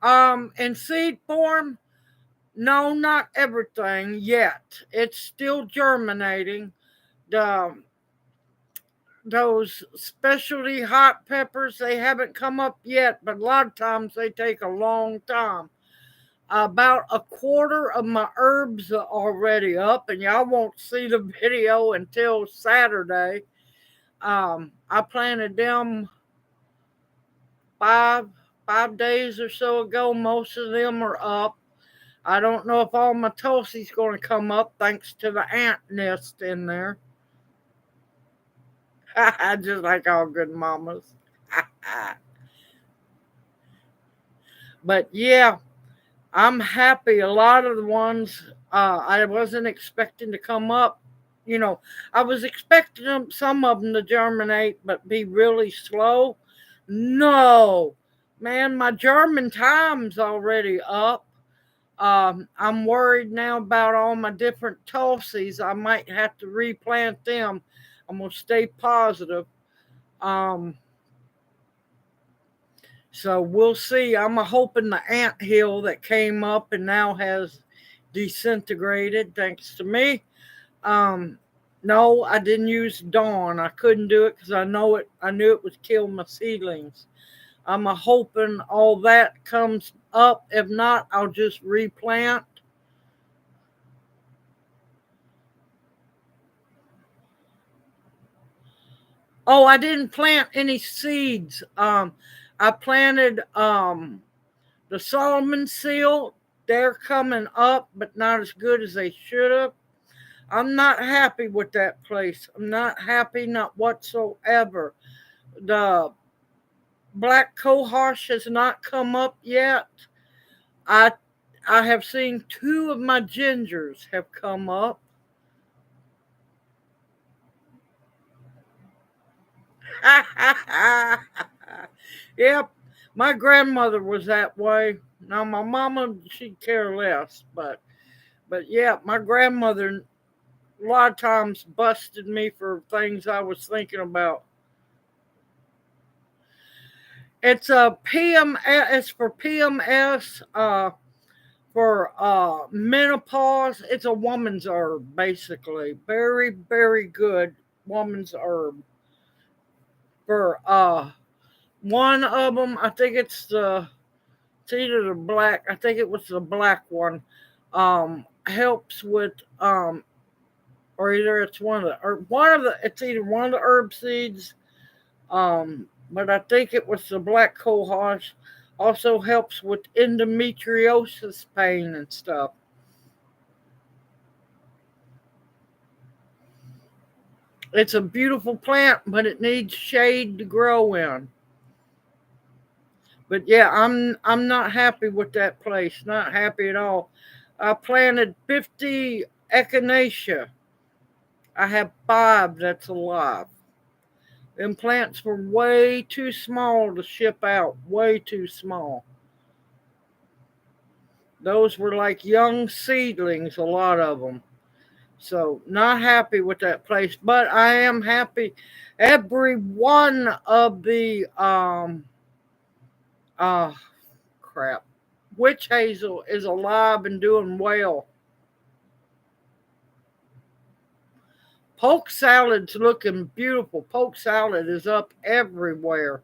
In seed form, no, not everything yet. It's still germinating. The those specialty hot peppers, they haven't come up yet, but a lot of times they take a long time. About a quarter of my herbs are already up, and y'all won't see the video until Saturday. I planted them five days or so ago. Most of them are up. I don't know if all my Tulsi's going to come up thanks to the ant nest in there. Just like all good mamas. But yeah, I'm happy. A lot of the ones I wasn't expecting to come up. You know, I was expecting some of them to germinate, but be really slow. No, man, my German time's already up. I'm worried now about all my different Tulsi's. I might have to replant them. I'm gonna stay positive. Um, so we'll see. I'm hoping the ant hill that came up and now has disintegrated thanks to me. Um, no, I didn't use Dawn. I couldn't do it because I know it. I knew it would kill my seedlings. I'm hoping all that comes up. If not, I'll just replant. Oh, I didn't plant any seeds. I planted the Solomon seal. They're coming up, but not as good as they should have. I'm not happy with that place. I'm not happy, not whatsoever. The black cohosh has not come up yet. I I have seen 2 of my gingers have come up. Yep, my grandmother was that way. Now my mama, she'd care less, but yeah, my grandmother a lot of times busted me for things I was thinking about. It's a PMS. It's for PMS. For menopause. It's a woman's herb, basically. Very, very good woman's herb. For one of them, I think it's either the black. I think it was the black one. Helps with or either it's it's either one of the herb seeds. But I think it was the black cohosh. Also helps with endometriosis pain and stuff. It's a beautiful plant, but it needs shade to grow in. But yeah, I'm not happy with that place. Not happy at all. I planted 50 echinacea. I have 5 that's alive. Them plants were way too small to ship out. Way too small. Those were like young seedlings, a lot of them. So, not happy with that place. But I am happy every one of the, uh, crap. Witch hazel is alive and doing well. Poke salad's looking beautiful. Poke salad is up everywhere.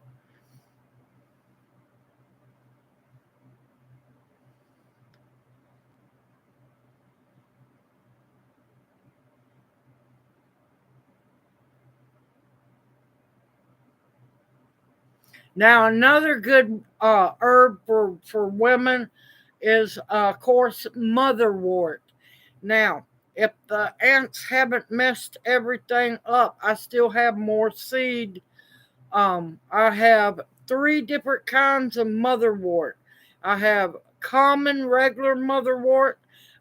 Now, another good herb for women is, of course, motherwort. Now, if the ants haven't messed everything up, I still have more seed. I have three different kinds of motherwort. I have common regular motherwort,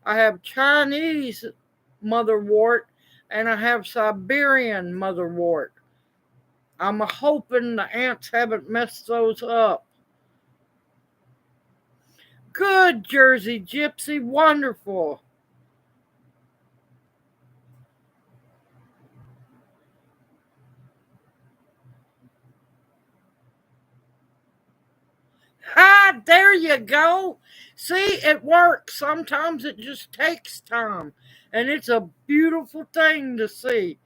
I have Chinese motherwort, and I have Siberian motherwort. I'm hoping the ants haven't messed those up. Good, Jersey Gypsy, wonderful. Ah, there you go. See, it works. Sometimes it just takes time. And it's a beautiful thing to see.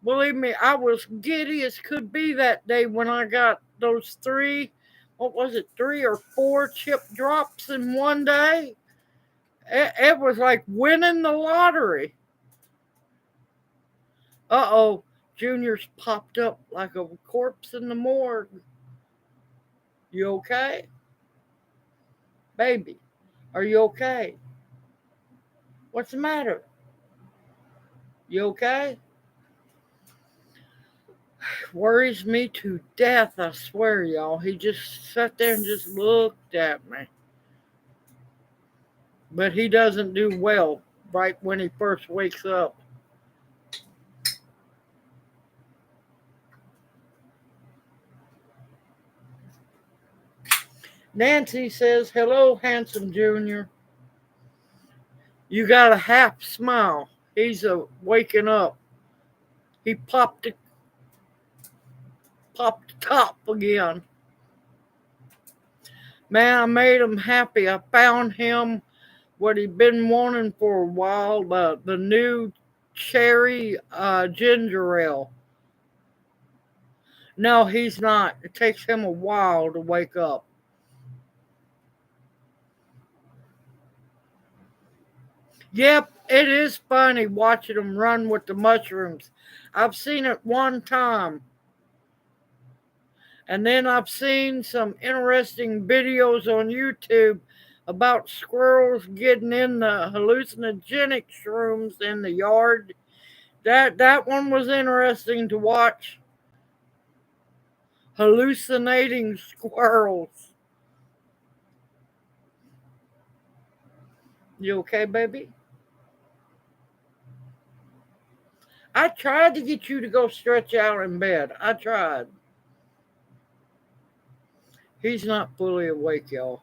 Believe me, I was giddy as could be that day when I got those three, what was it, 3 or 4 chip drops in one day. It was like winning the lottery. Uh-oh, Junior's popped up like a corpse in the morgue. You okay? Baby, are you okay? What's the matter? You okay? Worries me to death, I swear, y'all. He just sat there and just looked at me. But he doesn't do well right when he first wakes up. Nancy says, "Hello, handsome Junior. You got a half smile. He's waking up. He popped the top again. Man, I made him happy. I found him what he'd been wanting for a while, the new cherry ginger ale. No, he's not. It takes him a while to wake up. Yep, it is funny watching him run with the mushrooms. I've seen it one time. And then I've seen some interesting videos on YouTube about squirrels getting in the hallucinogenic shrooms in the yard. That one was interesting to watch. Hallucinating squirrels. You okay, baby? I tried to get you to go stretch out in bed. I tried. He's not fully awake, y'all.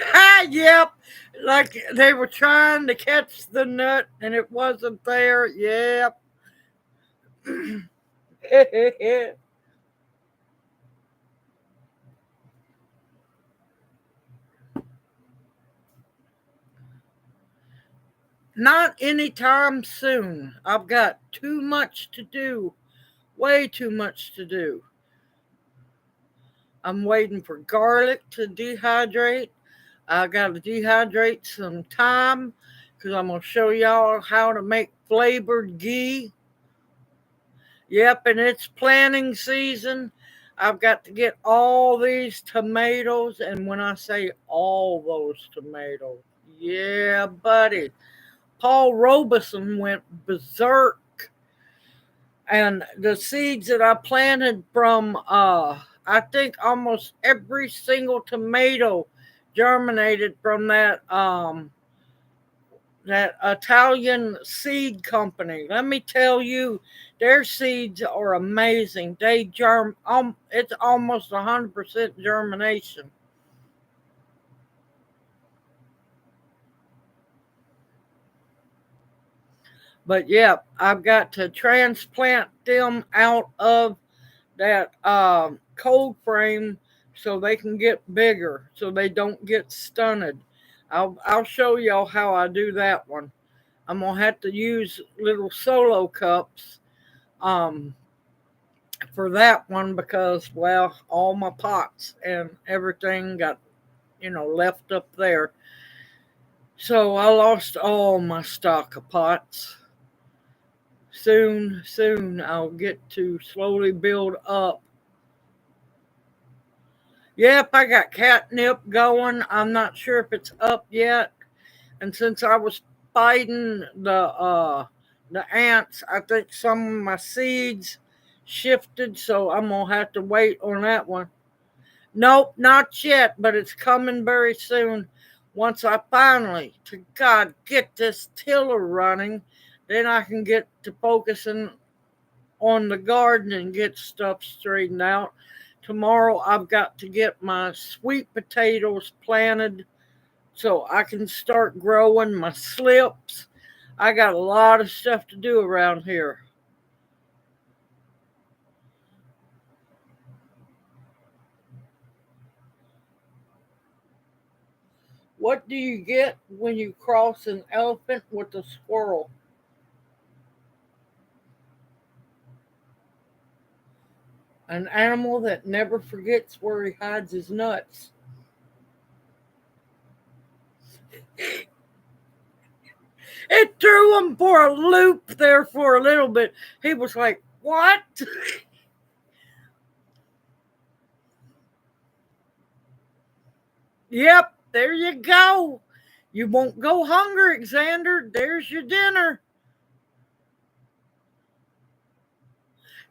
Ah, yep. Like they were trying to catch the nut and it wasn't there. Yep. Not anytime soon. I've got too much to do. Way too much to do. I'm waiting for garlic to dehydrate. I got to dehydrate some thyme because I'm going to show y'all how to make flavored ghee. Yep, and it's planting season. I've got to get all these tomatoes. And when I say all those tomatoes, yeah, buddy. Paul Robeson went berserk. And the seeds that I planted from, I think almost every single tomato germinated from that that Italian seed company. Let me tell you, their seeds are amazing. It's almost 100% germination. But yeah, I've got to transplant them out of that cold frame so they can get bigger, so they don't get stunted. I'll show y'all how I do that one. I'm gonna have to use little solo cups um, for that one because, well, all my pots and everything got, left up there. So I lost all my stock of pots. Soon I'll get to slowly build up. Yep, I got catnip going. I'm not sure if it's up yet. And since I was fighting the ants, I think some of my seeds shifted, so I'm gonna have to wait on that one. Nope, not yet, but it's coming very soon. Once I finally, to God, get this tiller running, then I can get to focusing on the garden and get stuff straightened out. Tomorrow I've got to get my sweet potatoes planted so I can start growing my slips. I got a lot of stuff to do around here. What do you get when you cross an elephant with a squirrel? An animal that never forgets where he hides his nuts. It threw him for a loop there for a little bit. He was like, "What?" Yep, there you go. You won't go hungry, Xander. There's your dinner.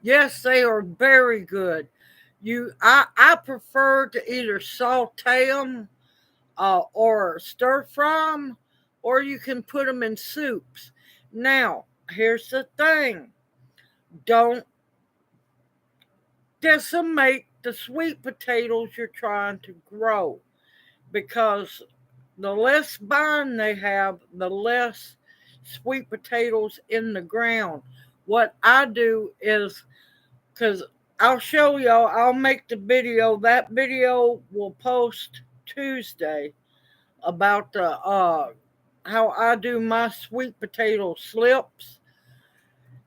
Yes, they are very good. I prefer to either saute them or stir fry them, or you can put them in soups. Now, here's the thing: don't decimate the sweet potatoes you're trying to grow, because the less vine they have, the less sweet potatoes in the ground. What I do is, because I'll show y'all, I'll make the video. That video will post Tuesday about the how I do my sweet potato slips.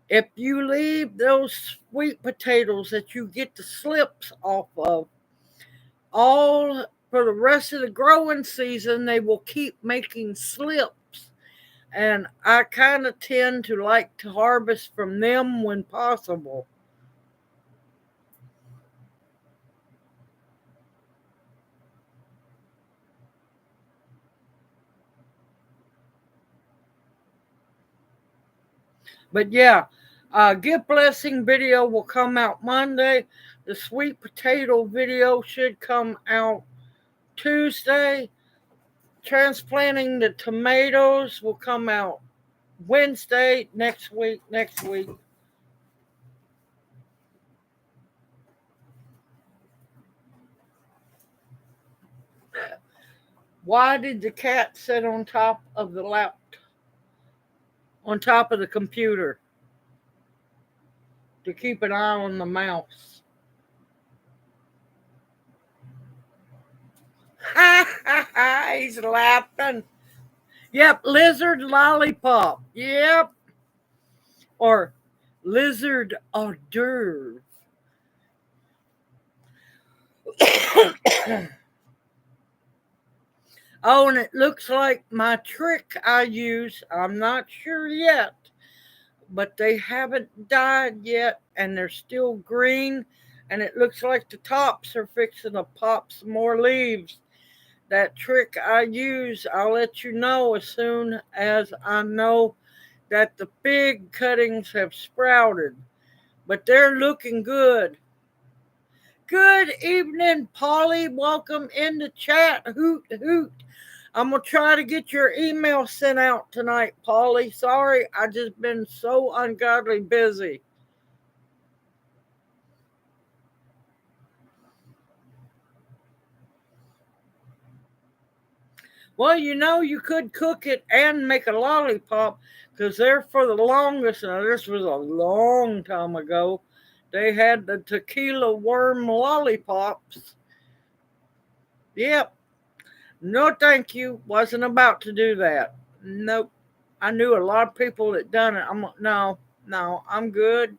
If you leave those sweet potatoes that you get the slips off of, all for the rest of the growing season, they will keep making slips. And I kind of tend to like to harvest from them when possible. But yeah, gift blessing video will come out Monday. The sweet potato video should come out Tuesday. Transplanting the tomatoes will come out Wednesday next week. Why did the cat sit on top of the on top of the computer? To keep an eye on the mouse. Ha ha ha, he's laughing. Yep, lizard lollipop. Yep. Or lizard hors d'oeuvre. Oh, and it looks like my trick I use, I'm not sure yet, but they haven't died yet and they're still green. And it looks like the tops are fixing to pop some more leaves. That trick I use, I'll let you know as soon as I know that the big cuttings have sprouted. But they're looking good. Good evening, Polly. Welcome in the chat. Hoot, hoot. I'm going to try to get your email sent out tonight, Polly. Sorry, I just been so ungodly busy. Well, you could cook it and make a lollipop because they're for the longest. Now, this was a long time ago. They had the tequila worm lollipops. Yep. No, thank you. Wasn't about to do that. Nope. I knew a lot of people that done it. No, I'm good.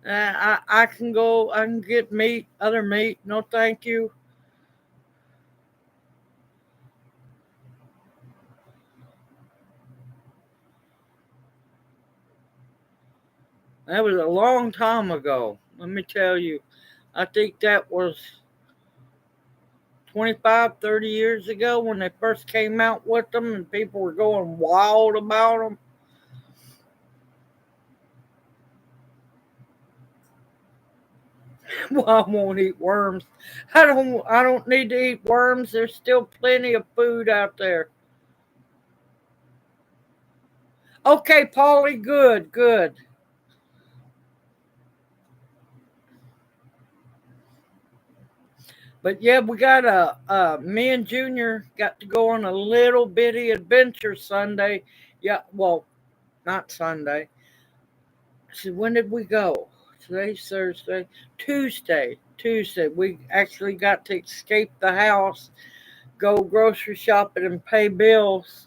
I can go. I can get meat, other meat. No, thank you. That was a long time ago. Let me tell you. I think that was 25, 30 years ago when they first came out with them and people were going wild about them. Well, I won't eat worms. I don't need to eat worms. There's still plenty of food out there. Okay, Polly, good, good. But yeah, we got me and Junior got to go on a little bitty adventure Sunday. Yeah, well, not Sunday. So when did we go? Today's Thursday. Tuesday. We actually got to escape the house, go grocery shopping and pay bills.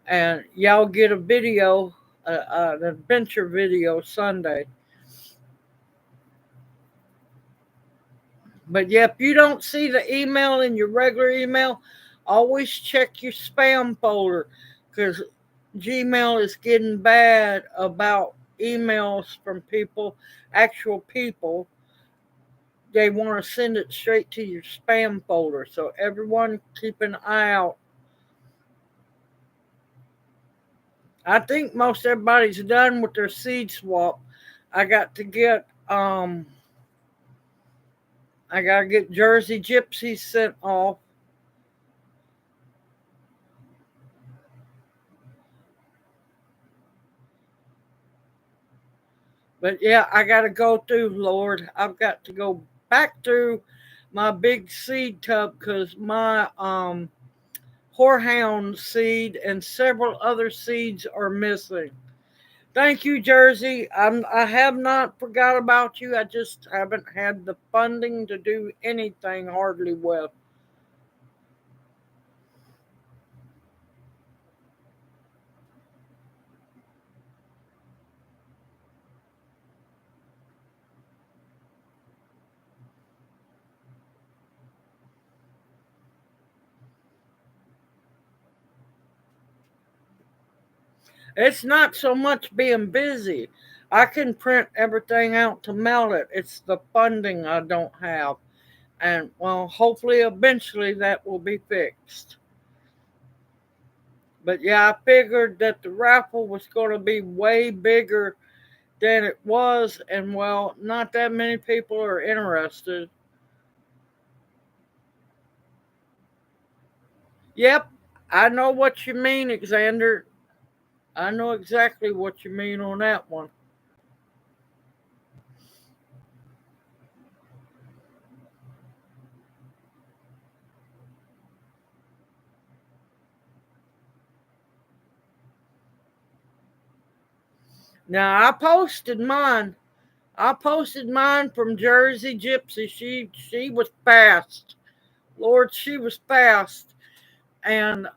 And y'all get a video, an adventure video Sunday. But yeah, if you don't see the email in your regular email, always check your spam folder because Gmail is getting bad about emails from people, actual people. They want to send it straight to your spam folder. So everyone keep an eye out. I think most everybody's done with their seed swap. I got to get I gotta get Jersey Gypsies sent off. But yeah, I gotta go through, Lord. I've got to go back through my big seed tub because my horehound seed and several other seeds are missing. Thank you, Jersey. I have not forgot about you. I just haven't had the funding to do anything hardly well. It's not so much being busy. I can print everything out to mail it. It's the funding I don't have. And well, hopefully eventually that will be fixed. But yeah, I figured that the raffle was going to be way bigger than it was, and well, not that many people are interested. Yep, I know what you mean, Xander. I know exactly what you mean on that one. Now I posted mine from Jersey Gypsy. She was fast. Lord, she was fast. And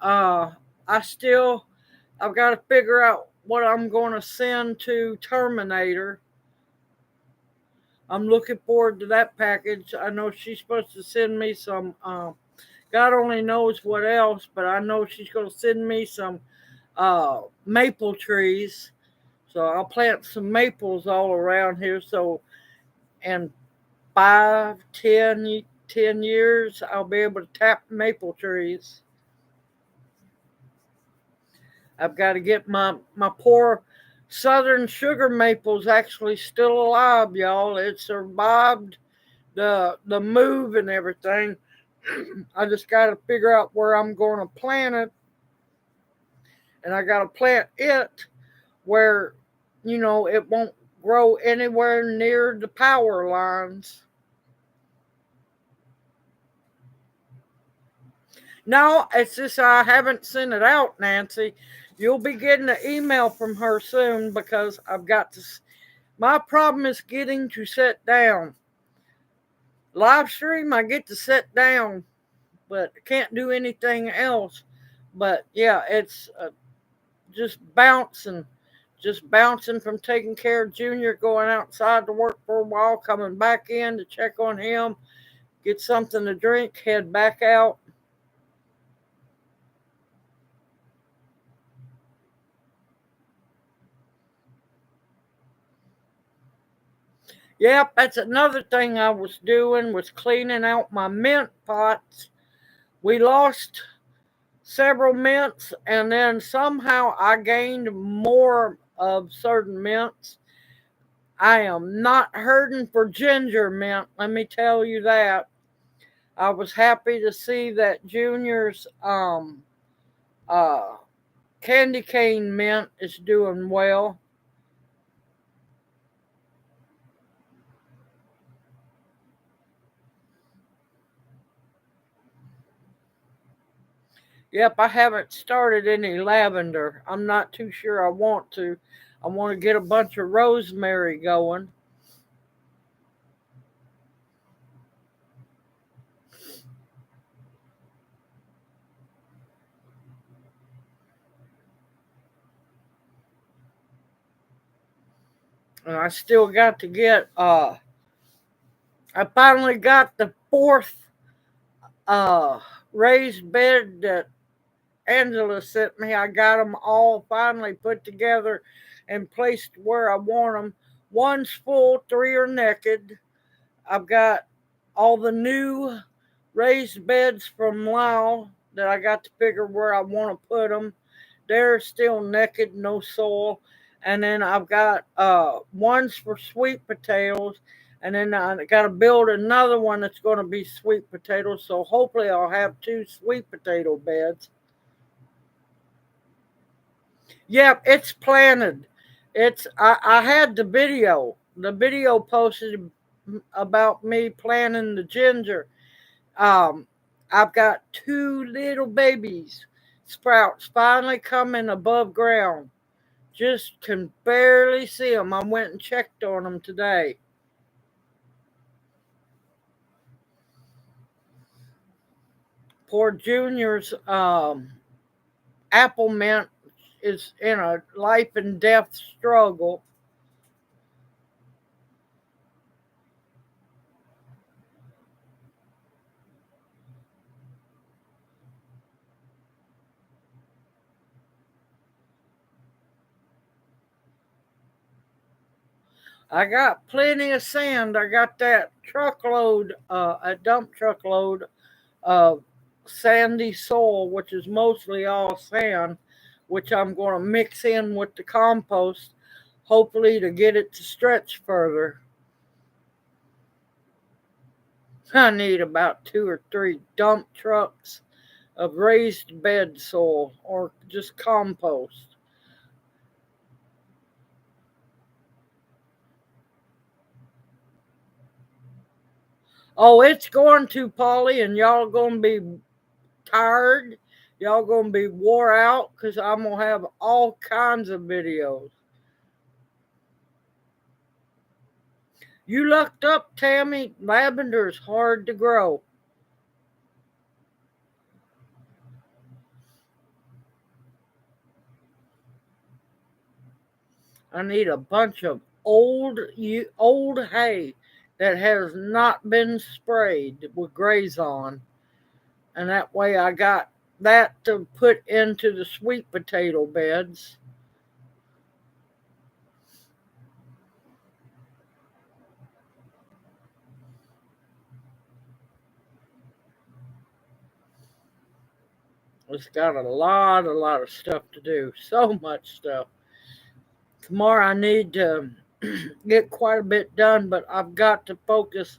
I've got to figure out what I'm going to send to Terminator. I'm looking forward to that package. I know she's supposed to send me some. God only knows what else, but I know she's going to send me some maple trees. So I'll plant some maples all around here. So in 5, 10 years, I'll be able to tap maple trees. I've got to get my poor southern sugar maples actually still alive, y'all. It survived the move and everything, I just got to figure out where I'm going to plant it. And I got to plant it where, it won't grow anywhere near the power lines. No, it's just I haven't sent it out, Nancy. You'll be getting an email from her soon because I've got to. My problem is getting to sit down. Live stream, I get to sit down, but I can't do anything else. But yeah, it's just bouncing. Just bouncing from taking care of Junior, going outside to work for a while, coming back in to check on him, get something to drink, head back out. Yep, that's another thing I was doing, was cleaning out my mint pots. We lost several mints, and then somehow I gained more of certain mints. I am not hurting for ginger mint, let me tell you that. I was happy to see that Junior's uh, candy cane mint is doing well. Yep, I haven't started any lavender. I'm not too sure I want to. I want to get a bunch of rosemary going. And I still got to get I finally got the fourth uh raised bed that Angela sent me. I got them all finally put together and placed where I want them. One's full, three are naked. I've got all the new raised beds from Lyle that I got to figure where I want to put them. They're still naked, no soil. And then I've got ones for sweet potatoes. And then I got to build another one that's going to be sweet potatoes. So hopefully I'll have two sweet potato beds. Yep, it's planted. I had the video. The video posted about me planting the ginger. Um, I've got two little babies sprouts finally coming above ground. Just can barely see them. I went and checked on them today. Poor Junior's apple mint is in a life and death struggle. I got plenty of sand. I got that truckload, a dump truckload of sandy soil, which is mostly all sand, which I'm going to mix in with the compost, hopefully to get it to stretch further. I need about 2 or 3 dump trucks of raised bed soil or just compost. Oh, it's going to, Polly, and y'all going to be tired. Y'all going to be wore out because I'm going to have all kinds of videos. You looked up, Tammy, lavender is hard to grow. I need a bunch of old hay that has not been sprayed with graze on. And that way I got that to put into the sweet potato beds. It's got a lot of stuff to do. So much stuff. Tomorrow I need to get quite a bit done, but I've got to focus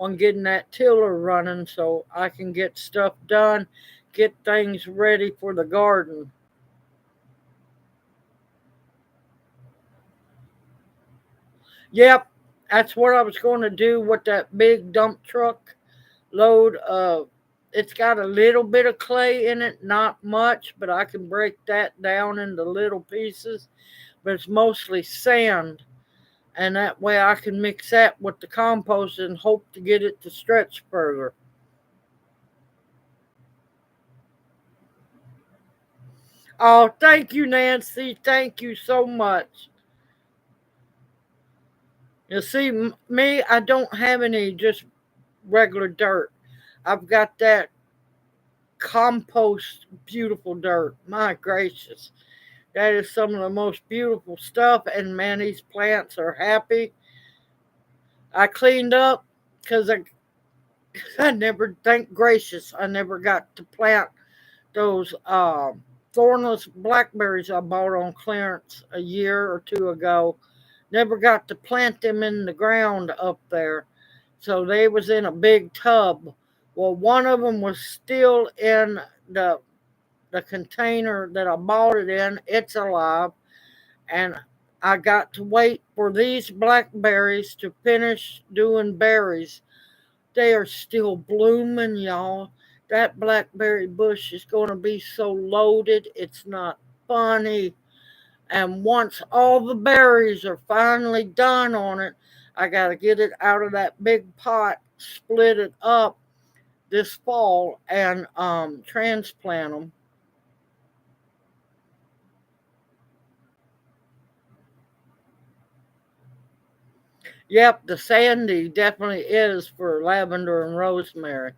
on getting that tiller running so I can get stuff done, get things ready for the garden. Yep, that's what I was going to do with that big dump truck load of. It's got a little bit of clay in it, not much, but I can break that down into little pieces. But it's mostly sand, and that way I can mix that with the compost and hope to get it to stretch further. Oh, thank you, Nancy. Thank you so much. You see, me, I don't have any just regular dirt. I've got that compost, beautiful dirt. My gracious. That is some of the most beautiful stuff, and man, these plants are happy. I cleaned up because I never, thank gracious, I never got to plant those thornless blackberries I bought on clearance a year or two ago. Never got to plant them in the ground up there. So they was in a big tub. Well, one of them was still in the container that I bought it in. It's alive. And I got to wait for these blackberries to finish doing berries. They are still blooming, y'all. That blackberry bush is going to be so loaded, it's not funny. And once all the berries are finally done on it, I got to get it out of that big pot, split it up this fall, and transplant them. Yep, the sandy definitely is for lavender and rosemary.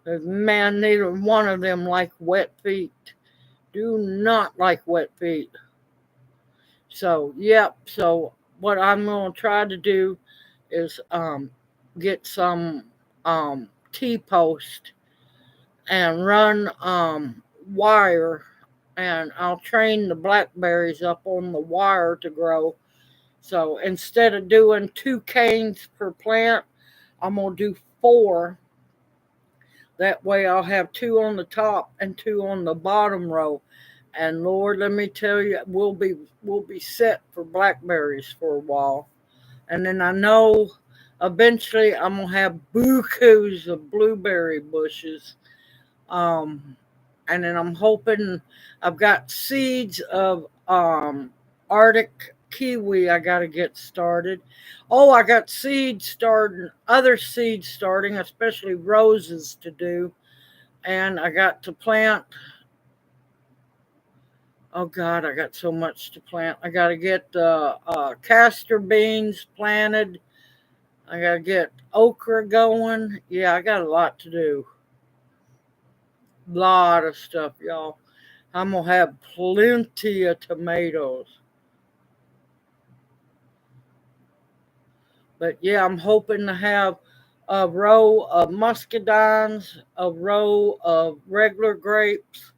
Man, neither one of them like wet feet. Do not like wet feet. So, yep. So, what I'm going to try to do is get some T post and run wire, and I'll train the blackberries up on the wire to grow. So, instead of doing 2 canes per plant, I'm going to do 4. That way I'll have 2 on the top and 2 on the bottom row. And Lord, let me tell you, we'll be set for blackberries for a while. And then I know eventually I'm gonna have bukus of blueberry bushes. Um, and then I'm hoping I've got seeds of Arctic kiwi I gotta get started. Oh, I got seeds starting, other seeds starting, especially roses to do. And I got to plant. Oh God, I got so much to plant. I got to get the castor beans planted. I got to get okra going. Yeah, I got a lot to do. Lot of stuff, y'all. I'm gonna have plenty of tomatoes. But yeah, I'm hoping to have a row of muscadines, a row of regular grapes,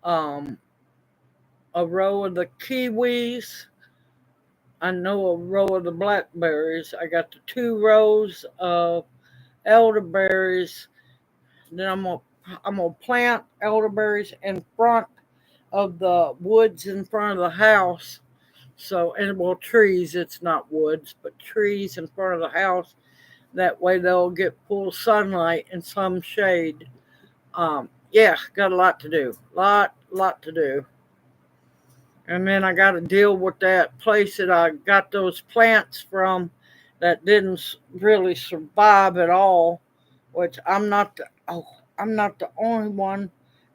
um, a row of the kiwis. I know a row of the blackberries. I got the 2 rows of elderberries. Then I'm gonna plant elderberries in front of the woods in front of the house. So, and well, trees. It's not woods, but trees in front of the house. That way they'll get full sunlight and some shade. Yeah, got a lot to do. Lot to do. And then I got to deal with that place that I got those plants from that didn't really survive at all. Which I'm not the only one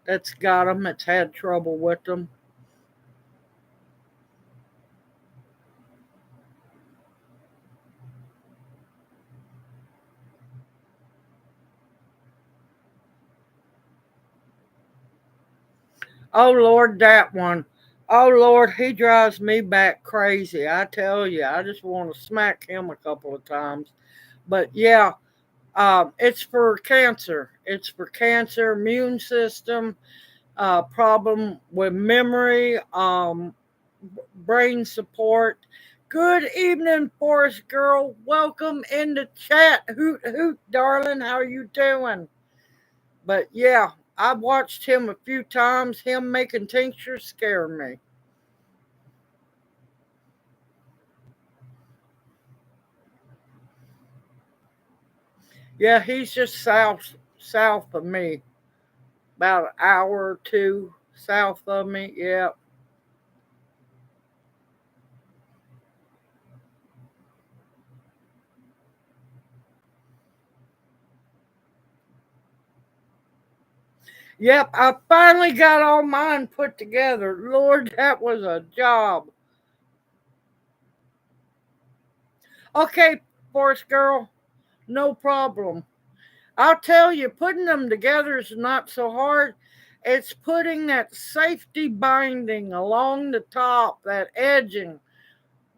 that's got them. That's had trouble with them. Oh Lord, that one. Oh Lord, he drives me back crazy. I tell you, I just want to smack him a couple of times. But yeah, it's for cancer. It's for cancer, immune system, problem with memory, brain support, Good evening, Forest Girl. Welcome in the chat. Hoot, hoot, darling. How are you doing? But yeah, I've watched him a few times. Him making tinctures scare me. Yeah, he's just south of me. About an hour or two south of me. Yeah. Yep, I finally got all mine put together. Lord, that was a job. Okay, Forest Girl, no problem. I'll tell you, putting them together is not so hard. It's putting that safety binding along the top, that edging.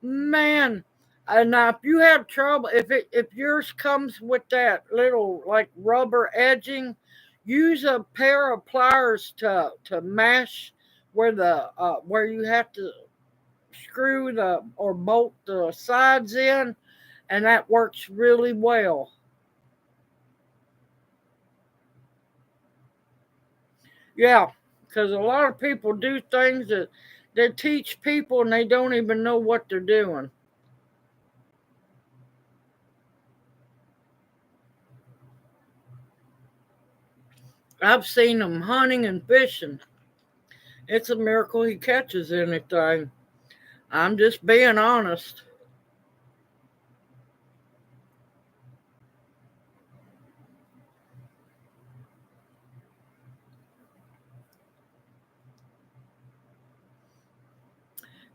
Man, now if you have trouble, if yours comes with that little like rubber edging, use a pair of pliers to mash where you have to screw the or bolt the sides in, and that works really well. Yeah, because a lot of people do things that they teach people and they don't even know what they're doing. I've seen them hunting and fishing. It's a miracle he catches anything. I'm just being honest.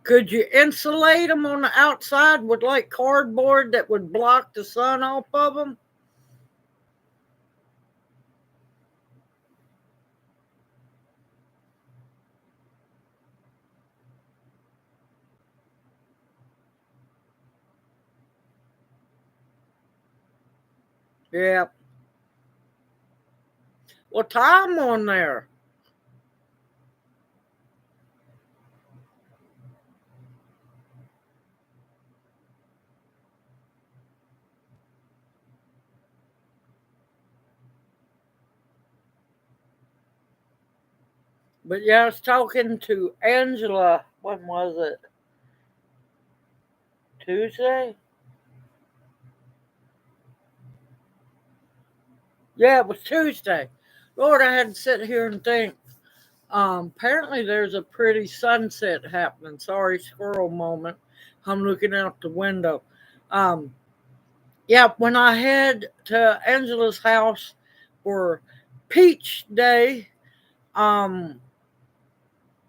Could you insulate them on the outside with like cardboard that would block the sun off of them? Yeah. Well, tie them on there. But yeah, I was talking to Angela. When was it? Tuesday? Yeah, it was Tuesday. Lord, I had to sit here and think. Apparently, there's a pretty sunset happening. Sorry, squirrel moment. I'm looking out the window. Um, yeah, when I head to Angela's house for Peach Day, um,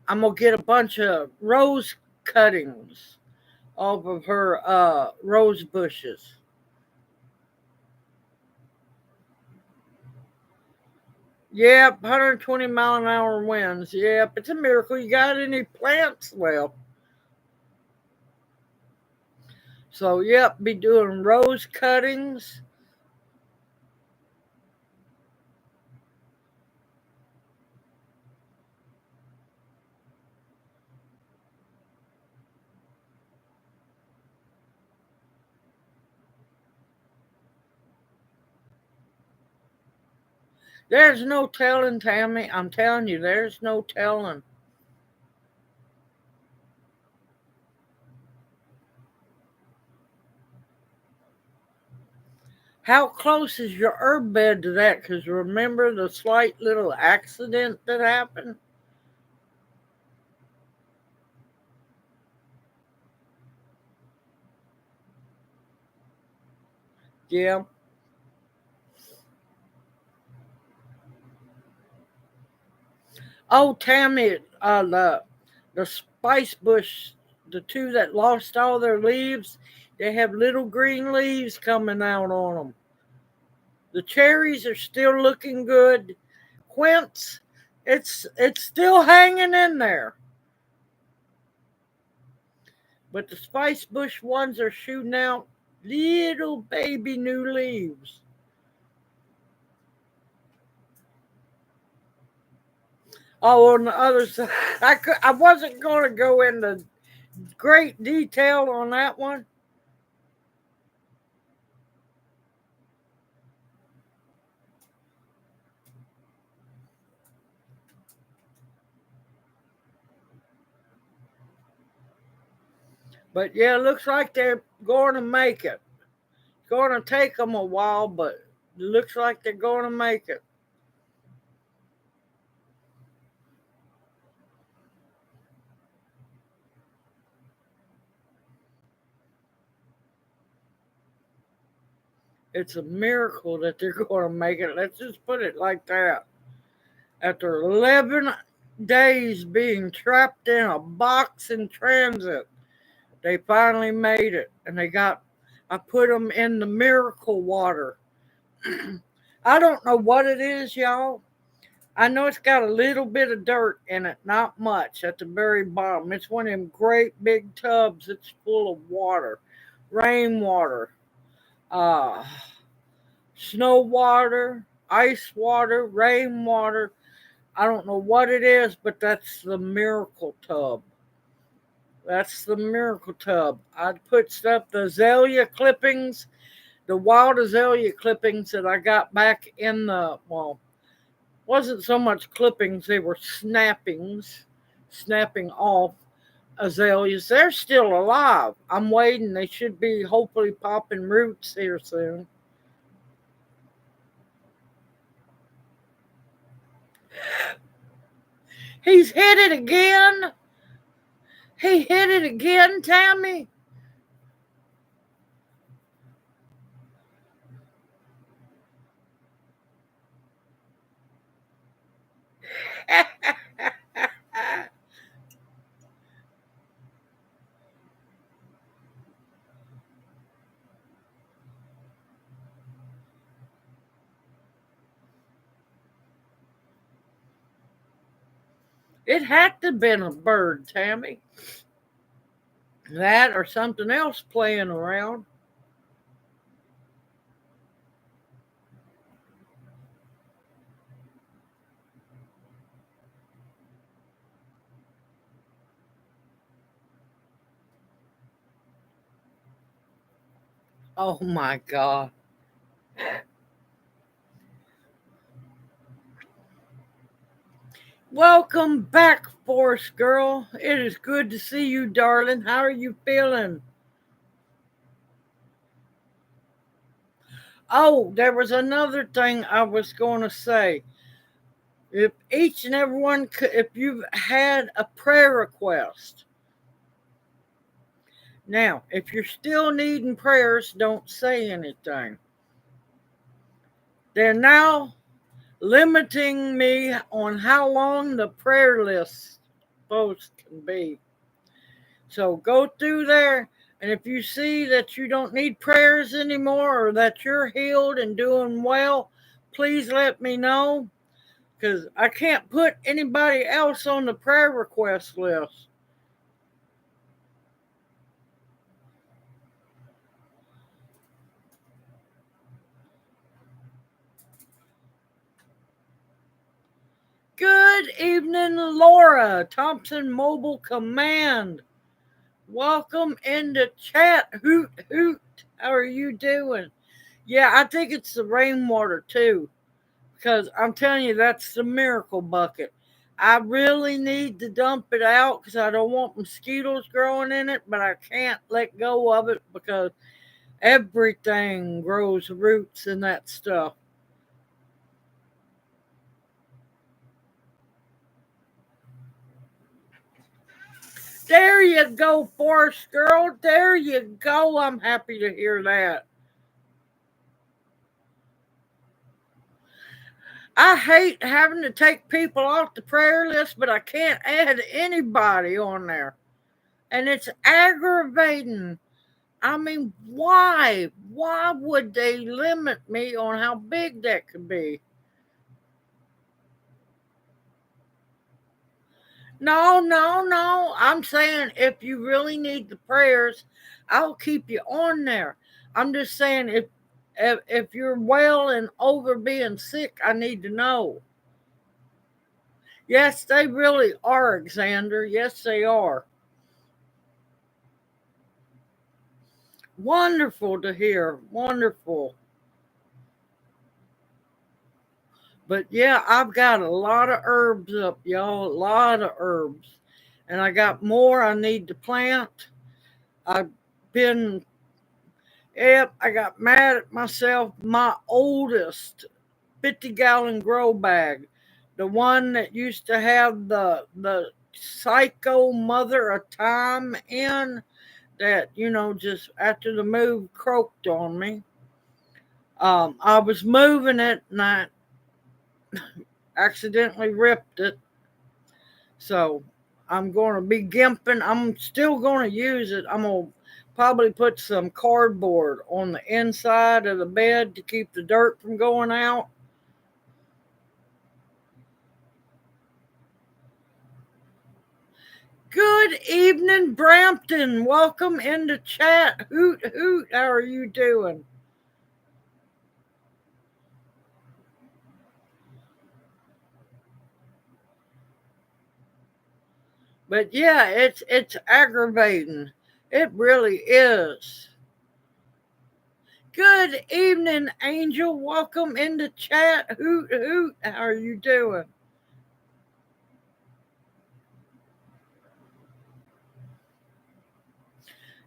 I'm gonna get a bunch of rose cuttings off of her rose bushes. Yep, 120-mile-an-hour winds. Yep, it's a miracle you got any plants left. So, yep, be doing rose cuttings. There's no telling, Tammy. I'm telling you, there's no telling. How close is your herb bed to that? Because remember the slight little accident that happened? Yeah. Oh, Tammy, the spice bush, the two that lost all their leaves, they have little green leaves coming out on them. The cherries are still looking good. Quince, it's still hanging in there. But the spice bush ones are shooting out little baby new leaves. Oh, on the other side, I wasn't going to go into great detail on that one. But yeah, it looks like they're going to make it. It's going to take them a while, but it looks like they're going to make it. It's a miracle that they're going to make it. Let's just put it like that. After 11 days being trapped in a box in transit, they finally made it. And I put them in the miracle water. I don't know what it is, y'all. I know it's got a little bit of dirt in it, not much at the very bottom. It's one of them great big tubs that's full of water, rainwater, uh, snow water, ice water, rainwater. I don't know what it is, but that's the miracle tub. That's the miracle tub. I'd put stuff, the azalea clippings, the wild azalea clippings that I got back in the, well, wasn't so much clippings, they were snapping off azaleas. They're still alive. I'm waiting. They should be hopefully popping roots here soon. He's hit it again. He hit it again, Tammy. It had to have been a bird, Tammy. That or something else playing around. Oh my God. Welcome back, Forest Girl. It is good to see you, darling. How are you feeling? Oh, there was another thing I was going to say. If each and every one, if you've had a prayer request, now, if you're still needing prayers, don't say anything. They're now limiting me on how long the prayer list post can be. So go through there, and if you see that you don't need prayers anymore or that you're healed and doing well, please let me know because I can't put anybody else on the prayer request list. Good evening, Laura, Thompson Mobile Command. Welcome in the chat. Hoot, hoot. How are you doing? Yeah, I think it's the rainwater too, because I'm telling you, that's the miracle bucket. I really need to dump it out because I don't want mosquitoes growing in it, but I can't let go of it because everything grows roots in that stuff. There you go, Forest Girl. There you go. I'm happy to hear that. I hate having to take people off the prayer list, but I can't add anybody on there. And it's aggravating. I mean, why? Why would they limit me on how big that could be? No, no, no. I'm saying if you really need the prayers, I'll keep you on there. I'm just saying if you're well and over being sick, I need to know. Yes, they really are, Alexander. Yes, they are. Wonderful to hear. Wonderful. But yeah, I've got a lot of herbs up, y'all. A lot of herbs. And I got more I need to plant. I've been, yep, I got mad at myself. My oldest 50-gallon grow bag, the one that used to have the psycho mother of time in, that, just after the move croaked on me. I was moving it and I accidentally ripped it. So I'm going to be gimping. I'm still going to use it. I'm going to probably put some cardboard on the inside of the bed to keep the dirt from going out. Good evening, Brampton. Welcome into chat. Hoot, hoot. How are you doing? But yeah, it's aggravating. It really is. Good evening, Angel. Welcome into chat. Hoot, hoot. How are you doing?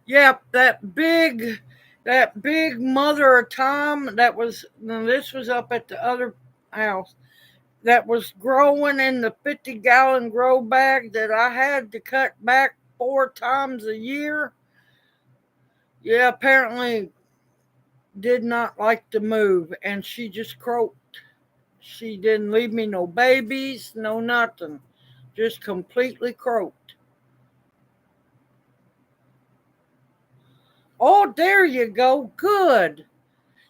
Yep, that big mother of Tom that was, now this was up at the other house, that was growing in the 50-gallon grow bag that I had to cut back 4 times a year. Yeah, apparently did not like to move, and she just croaked. She didn't leave me no babies, no nothing. Just completely croaked. Oh, there you go. Good.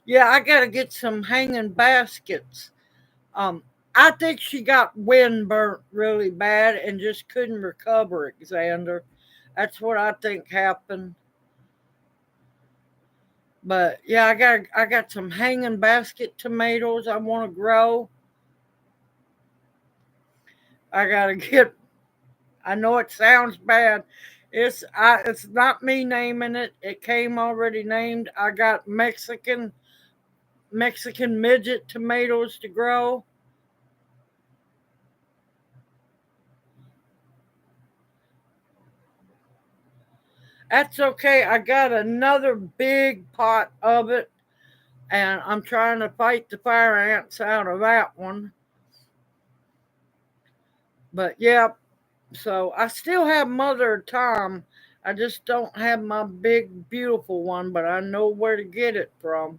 Yeah, I got to get some hanging baskets. Um, I think she got wind burnt really bad and just couldn't recover, Xander. That's what I think happened. But yeah, I got some hanging basket tomatoes I want to grow. I gotta get. I know it sounds bad. It's not me naming it. It came already named. I got Mexican midget tomatoes to grow. That's okay. I got another big pot of it, and I'm trying to fight the fire ants out of that one. But yeah, so I still have Mother Tom. I just don't have my big, beautiful one, but I know where to get it from.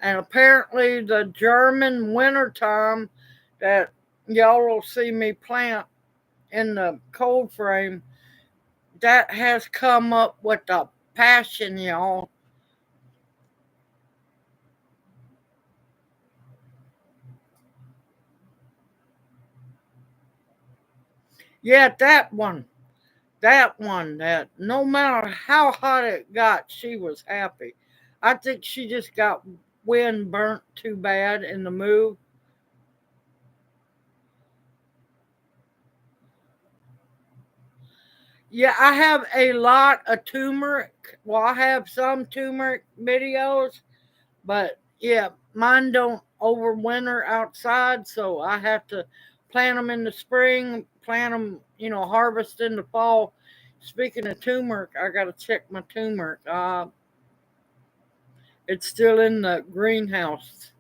And apparently, the German winter time that y'all will see me plant in the cold frame, that has come up with a passion, y'all. Yeah, that no matter how hot it got, she was happy. I think she just got wind burnt too bad in the move. Yeah, I have a lot of turmeric. Well, I have some turmeric videos, but yeah, mine don't overwinter outside, so I have to plant them in the spring, plant them, harvest in the fall. Speaking of turmeric, I got to check my turmeric. It's still in the greenhouse.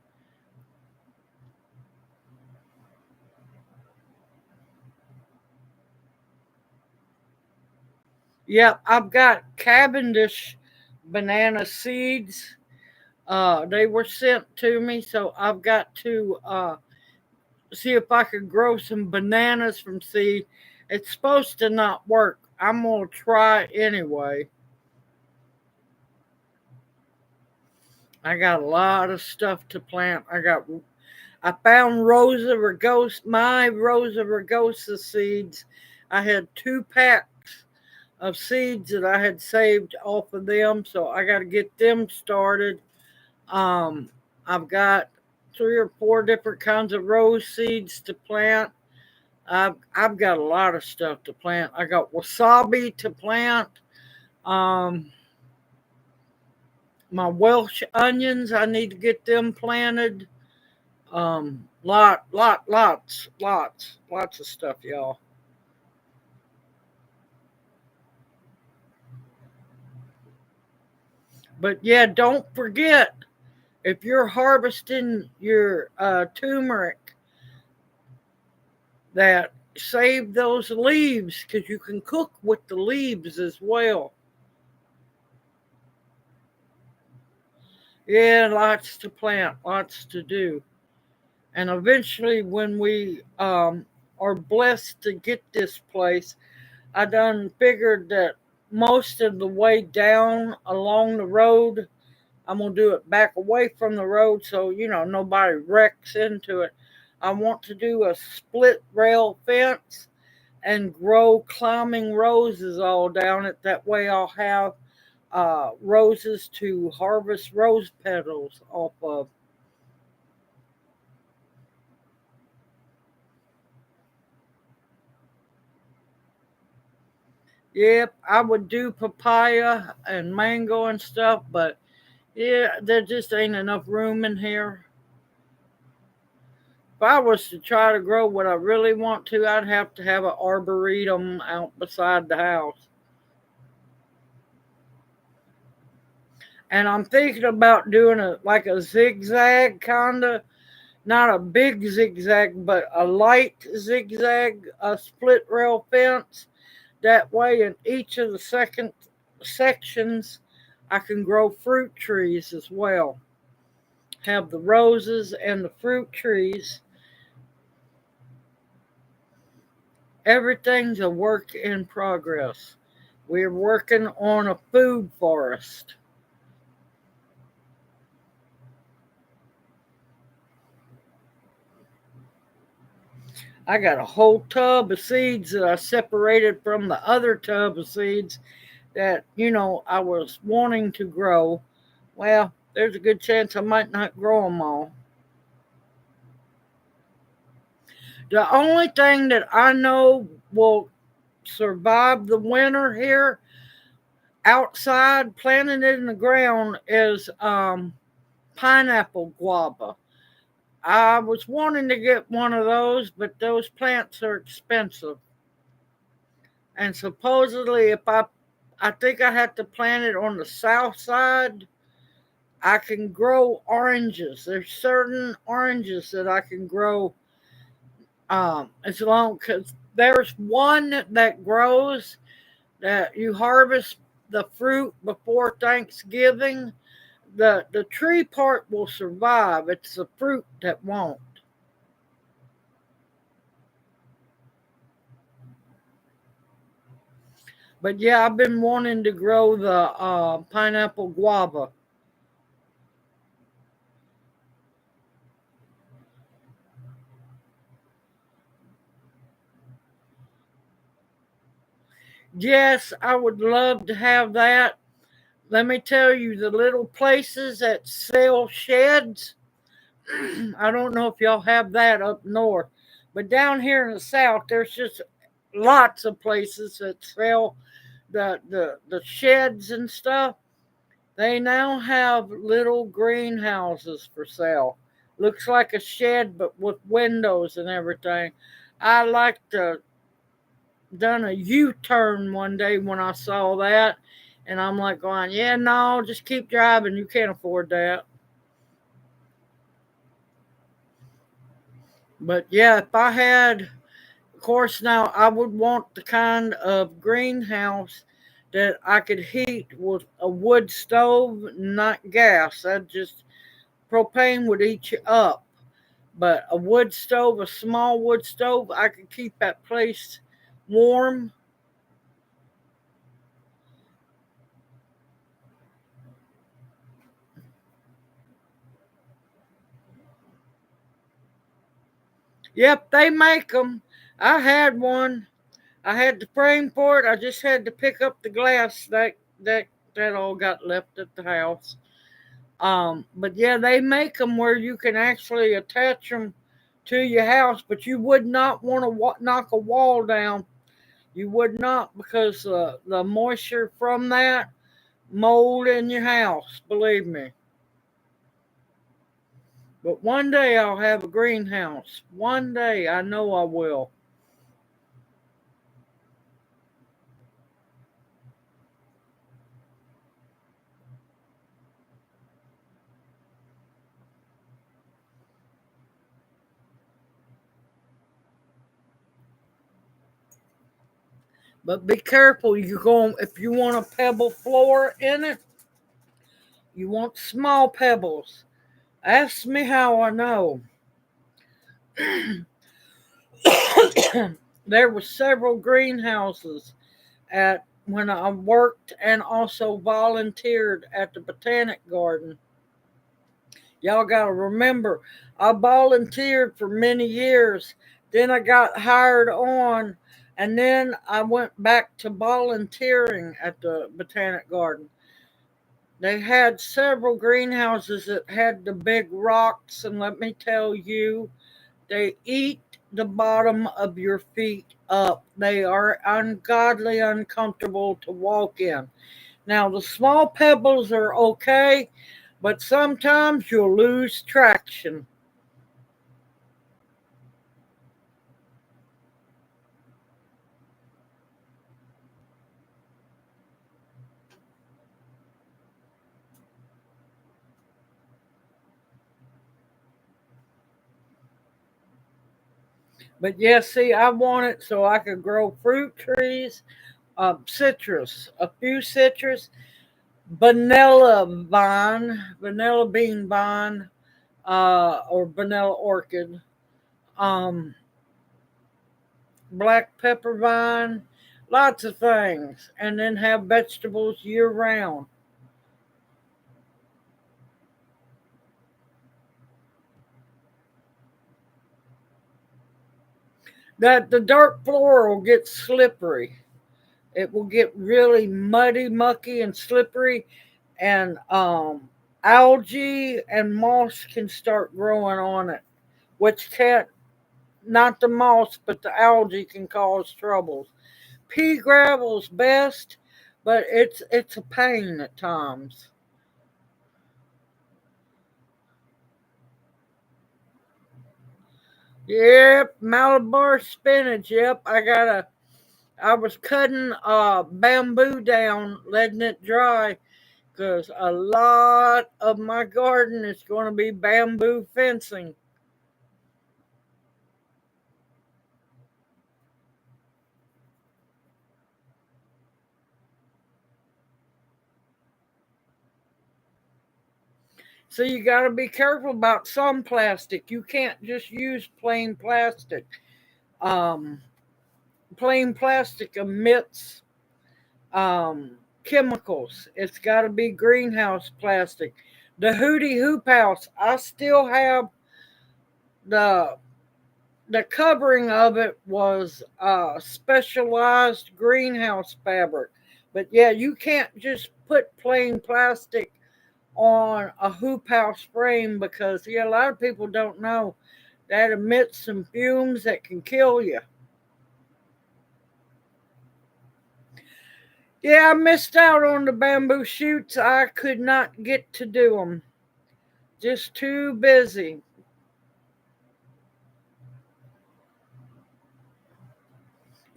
Yep, I've got Cavendish banana seeds. They were sent to me, so I've got to see if I could grow some bananas from seed. It's supposed to not work. I'm gonna try anyway. I got a lot of stuff to plant. I found Rosa Rugosa, my Rosa Rugosa seeds. I had 2 packs of seeds that I had saved off of them, so I got to get them started. Um, I've got 3 or 4 different kinds of rose seeds to plant. I've got a lot of stuff to plant. I got wasabi to plant. Um, My Welsh onions, I need to get them planted. Lots of stuff, y'all. But yeah, don't forget, if you're harvesting your turmeric, that save those leaves because you can cook with the leaves as well. Yeah, lots to plant, lots to do. And eventually, when we are blessed to get this place, I done figured that most of the way down along the road, I'm gonna do it back away from the road so nobody wrecks into it. I want to do a split rail fence and grow climbing roses all down it. That way I'll have roses to harvest rose petals off of. Yep, I would do papaya and mango and stuff, but yeah, there just ain't enough room in here. If I was to try to grow what I really want to, I'd have to have an arboretum out beside the house. And I'm thinking about doing a zigzag kind of, not a big zigzag, but a light zigzag, a split rail fence. That way, in each of the second sections, I can grow fruit trees as well. Have the roses and the fruit trees. Everything's a work in progress. We're working on a food forest. I got a whole tub of seeds that I separated from the other tub of seeds that, I was wanting to grow. Well, there's a good chance I might not grow them all. The only thing that I know will survive the winter here outside, planting it in the ground, is pineapple guava. I was wanting to get one of those, but those plants are expensive. And supposedly, if I think I have to plant it on the south side, I can grow oranges. There's certain oranges that I can grow as long because there's one that grows that you harvest the fruit before Thanksgiving. The tree part will survive. It's the fruit that won't. But yeah, I've been wanting to grow the pineapple guava. Yes, I would love to have that. Let me tell you, the little places that sell sheds, I don't know if y'all have that up north, but down here in the south, there's just lots of places that sell the sheds and stuff. They now have little greenhouses for sale. Looks like a shed, but with windows and everything. I like to done a U-turn one day when I saw that, and I'm like going, yeah, no, just keep driving. You can't afford that. But yeah, if I had, of course, now I would want the kind of greenhouse that I could heat with a wood stove, not gas. That just propane would eat you up. But a wood stove, a small wood stove, I could keep that place warm. Yep, they make them. I had one. I had the frame for it. I just had to pick up the glass that all got left at the house. But yeah, they make them where you can actually attach them to your house, but you would not want to knock a wall down. You would not because the moisture from that mold in your house, believe me. But one day I'll have a greenhouse. One day I know I will. But be careful. You go if you want a pebble floor in it. You want small pebbles. Ask me how I know. There were several greenhouses at when I worked and also volunteered at the botanic garden. Y'all got to remember, I volunteered for many years. Then I got hired on, and then I went back to volunteering at the botanic garden. They had several greenhouses that had the big rocks, and let me tell you, they eat the bottom of your feet up. They are ungodly uncomfortable to walk in. Now, the small pebbles are okay, but sometimes you'll lose traction. But yes, see, I want it so I could grow fruit trees, citrus, a few citrus, vanilla bean vine, or vanilla orchid, um, black pepper vine, lots of things, and then have vegetables year round. That the dirt floor will get slippery. It will get really muddy, mucky, and slippery, and algae and moss can start growing on it, which can't not the moss, but the algae can cause troubles. Pea gravel's best, but it's a pain at times. Yep, Malabar spinach. Yep, I was cutting bamboo down, letting it dry, because a lot of my garden is going to be bamboo fencing. So you got to be careful about some plastic. You can't just use plain plastic. Um, Plain plastic emits chemicals. It's got to be greenhouse plastic. The Hootie Hoop House, I still have the the covering of it was specialized greenhouse fabric. But yeah, you can't just put plain plastic on a hoop house frame because yeah, a lot of people don't know that emits some fumes that can kill you. Yeah, I missed out on the bamboo shoots. I could not get to do them. Just too busy.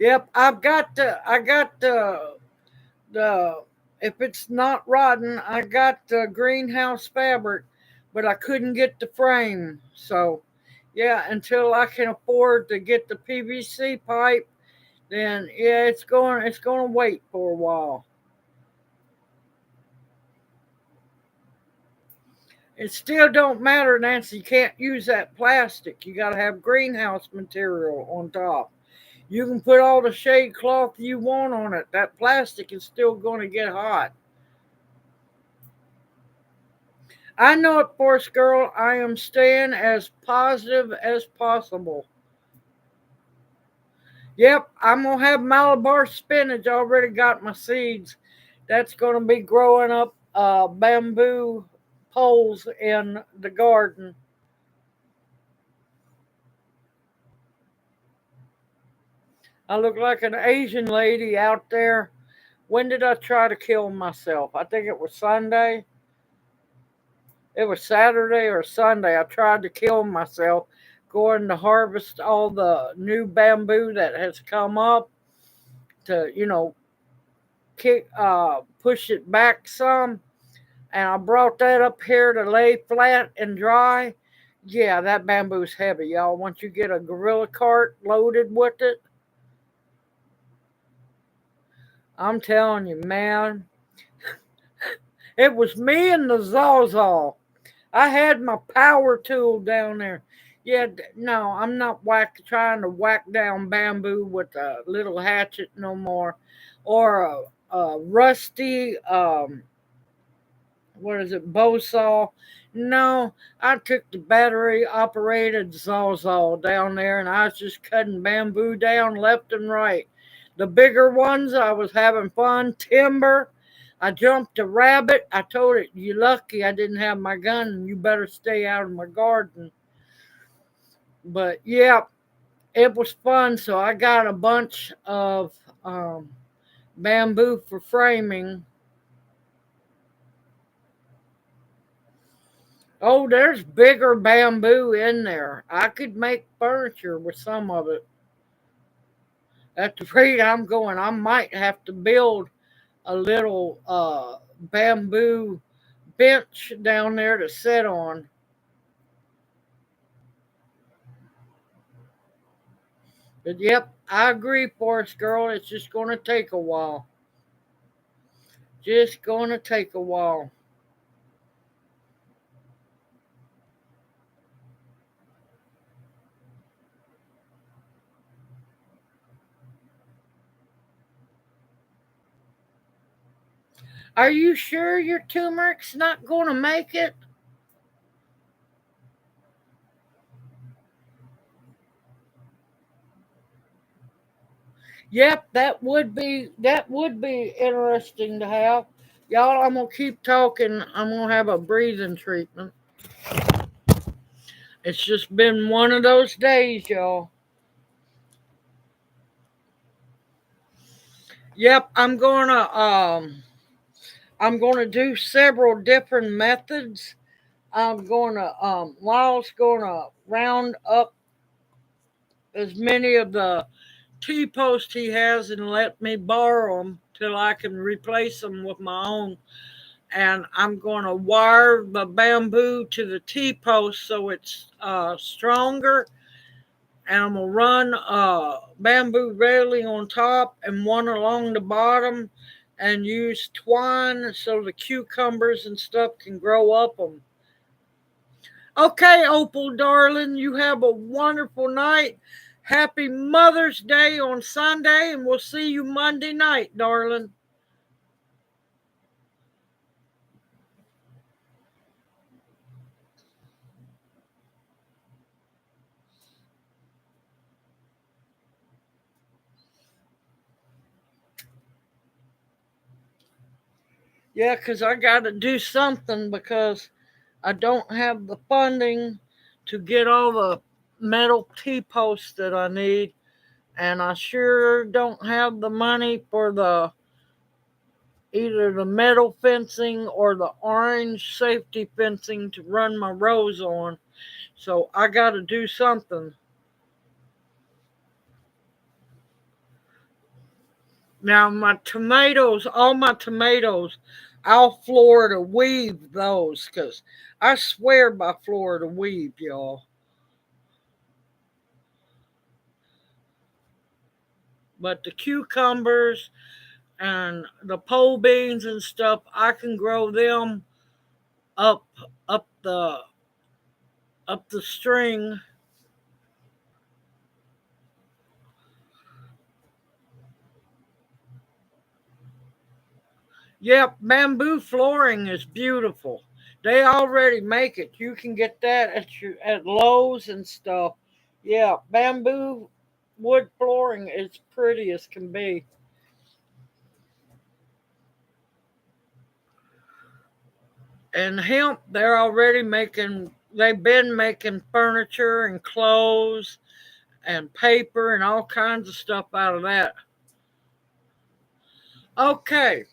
Yep, I got the if it's not rotten, I got the greenhouse fabric, but I couldn't get the frame. So, yeah, until I can afford to get the PVC pipe, then yeah, it's going to wait for a while. It still don't matter, Nancy. You can't use that plastic. You got to have greenhouse material on top. You can put all the shade cloth you want on it. That plastic is still going to get hot. I know it, Force Girl. I am staying as positive as possible. Yep, I'm going to have Malabar spinach. I already got my seeds. That's going to be growing up bamboo poles in the garden. I look like an Asian lady out there When did I try to kill myself? I think it was Sunday. It was Saturday or Sunday. I tried to kill myself going to harvest all the new bamboo that has come up to, push it back some. And I brought that up here to lay flat and dry. Yeah, that bamboo's heavy, y'all. Once you get a gorilla cart loaded with it, I'm telling you, man, it was me and the Zawzall. I had my power tool down there. Yeah, no, I'm not trying to whack down bamboo with a little hatchet no more, or a rusty what is it, bow saw. No, I took the battery operated Zawzall down there, and I was just cutting bamboo down left and right. The bigger ones, I was having fun. Timber. I jumped a rabbit. I told it, "You lucky I didn't have my gun, and you better stay out of my garden." But yeah, it was fun. So I got a bunch of bamboo for framing. Oh, there's bigger bamboo in there. I could make furniture with some of it. At the rate I'm going, I might have to build a little bamboo bench down there to sit on. But yep, I agree, Forest Girl. It's just going to take a while. Just going to take a while. Are you sure your turmeric's not going to make it? Yep, that would be interesting to have. Y'all, I'm gonna keep talking. I'm gonna have a breathing treatment. It's just been one of those days, y'all. Yep, I'm gonna do several different methods. Lyle's gonna round up as many of the T-posts he has and let me borrow them till I can replace them with my own. And I'm going to wire the bamboo to the T-post so it's stronger. And I'm going to run bamboo railing on top and one along the bottom and use twine so the cucumbers and stuff can grow up them. Okay, Opal darling, you have a wonderful night. Happy Mother's Day on Sunday, and we'll see you Monday night, darling. Yeah, because I got to do something because I don't have the funding to get all the metal T-posts that I need, and I sure don't have the money for the either the metal fencing or the orange safety fencing to run my rows on. So I got to do something. Now my tomatoes, all my tomatoes, I'll Florida weave those because I swear by Florida weave, y'all. But the cucumbers and the pole beans and stuff, I can grow them up up the up the string. Yep, bamboo flooring is beautiful. They already make it. You can get that at Lowe's and stuff. Yeah, bamboo wood flooring is pretty as can be. And hemp, they've been making furniture and clothes and paper and all kinds of stuff out of that. Okay.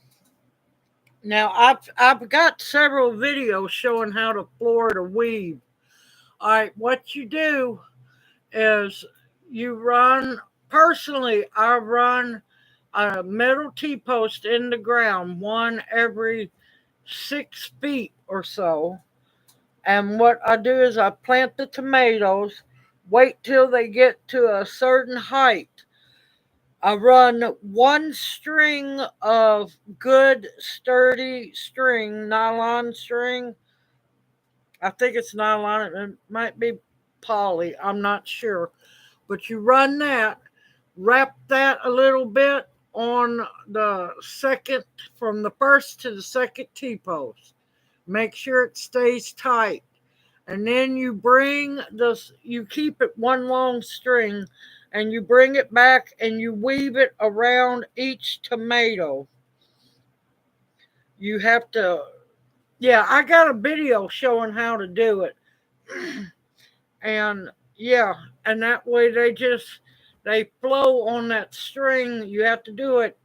Now I've got several videos showing how to Florida weave. All right, what you do is you run. Personally, I run a metal T-post in the ground, one every 6 feet or so. And what I do is I plant the tomatoes, wait till they get to a certain height. I run one string of good sturdy string, nylon string. I think it's nylon, it might be poly, I'm not sure. But you run that, wrap that a little bit on the second, from the first to the second T-post. Make sure it stays tight. And then you bring this, you keep it one long string, and you bring it back and you weave it around each tomato. You have to, yeah, I got a video showing how to do it. And yeah, and that way they flow on that string. You have to do it,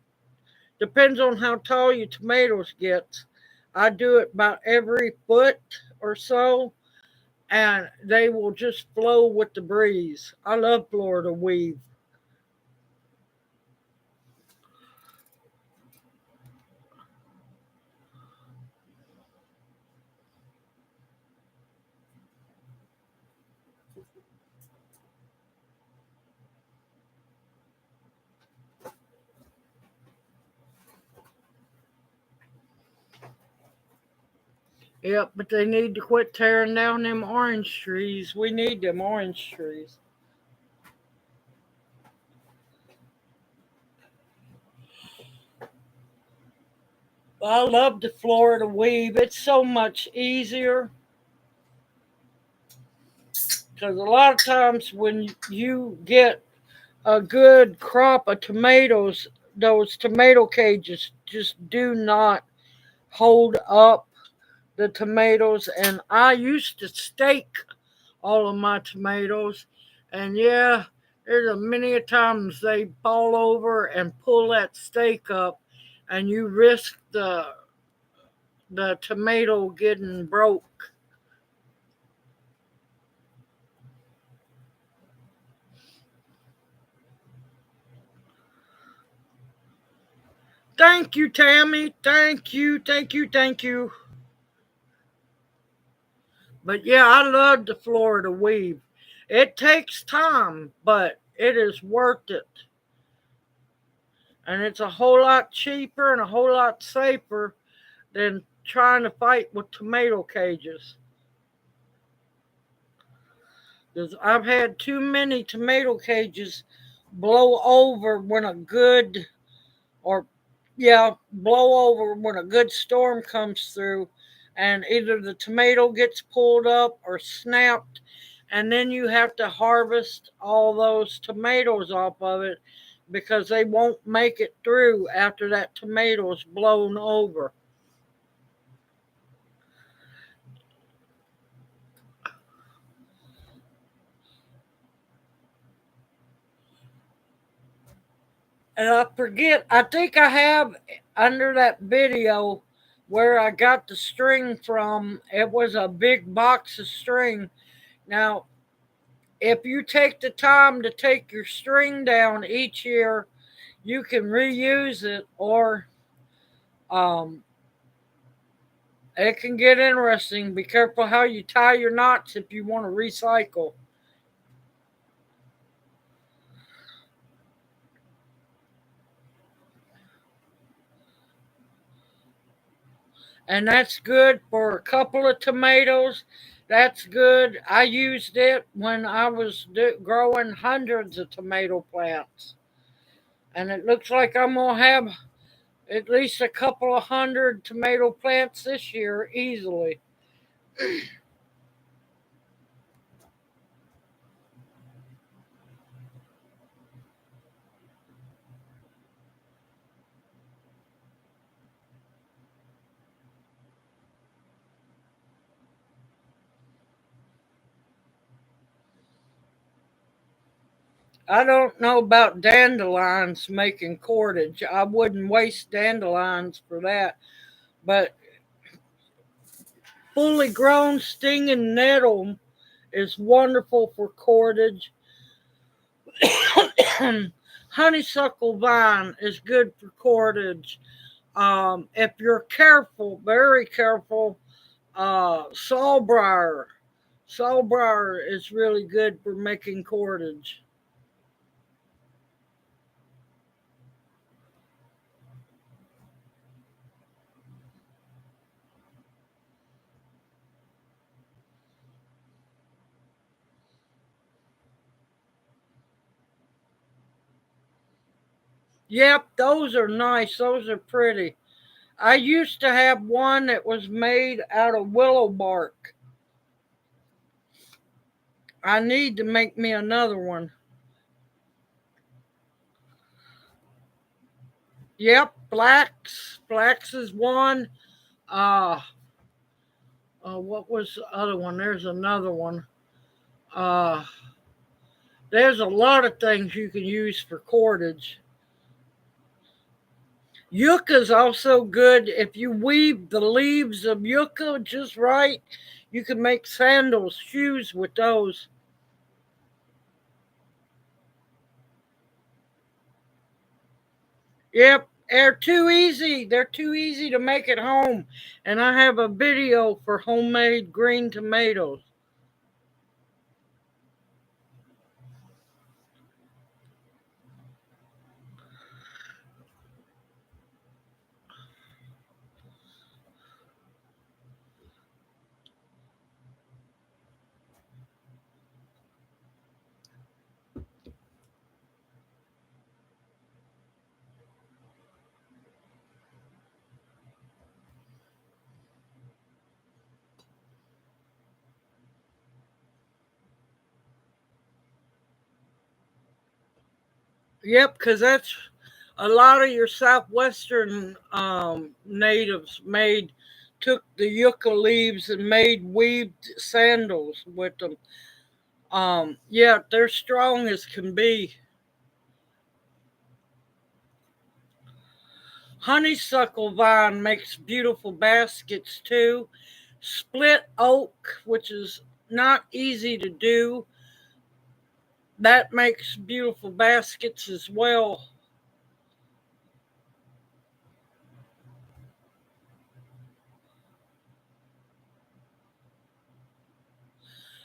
depends on how tall your tomatoes get. I do it about every foot or so, and they will just flow with the breeze. I love Florida weave. Yep, but they need to quit tearing down them orange trees. We need them orange trees. I love the Florida weave. It's so much easier because a lot of times when you get a good crop of tomatoes, those tomato cages just do not hold up the tomatoes. And I used to stake all of my tomatoes, and yeah, there's a many a times they fall over and pull that stake up, and you risk the tomato getting broke. Thank you, Tammy. Thank you, thank you, thank you. But yeah, I love the Florida weave. It takes time, but it is worth it. And it's a whole lot cheaper and a whole lot safer than trying to fight with tomato cages. Because I've had too many tomato cages blow over when a good, or yeah, blow over when a good storm comes through, and either the tomato gets pulled up or snapped, and then you have to harvest all those tomatoes off of it because they won't make it through after that tomato is blown over. And I forget, I think I have under that video where I got the string from. It was a big box of string. Now, if you take the time to take your string down each year, you can reuse it, or um, it can get interesting. Be careful how you tie your knots if you want to recycle. And that's good for a couple of tomatoes. That's good. I used it when I was growing hundreds of tomato plants. And it looks like I'm going to have at least a couple of hundred tomato plants this year easily. I don't know about dandelions making cordage. I wouldn't waste dandelions for that. But fully grown stinging nettle is wonderful for cordage. Honeysuckle vine is good for cordage. If you're careful, very careful, sawbriar. Sawbriar is really good for making cordage. Yep, those are nice. Those are pretty. I used to have one that was made out of willow bark. I need to make me another one. Yep, flax. Flax is one. Uh, what was the other one? There's another one. Uh, there's a lot of things you can use for cordage. Yucca is also good. If you weave the leaves of yucca just right, you can make sandals, shoes with those. Yep, they're too easy. They're too easy to make at home. And I have a video for homemade green tomatoes. Yep, because that's a lot of your southwestern natives took the yucca leaves and made weaved sandals with them. Yeah, they're strong as can be. Honeysuckle vine makes beautiful baskets too. Split oak, which is not easy to do, that makes beautiful baskets as well.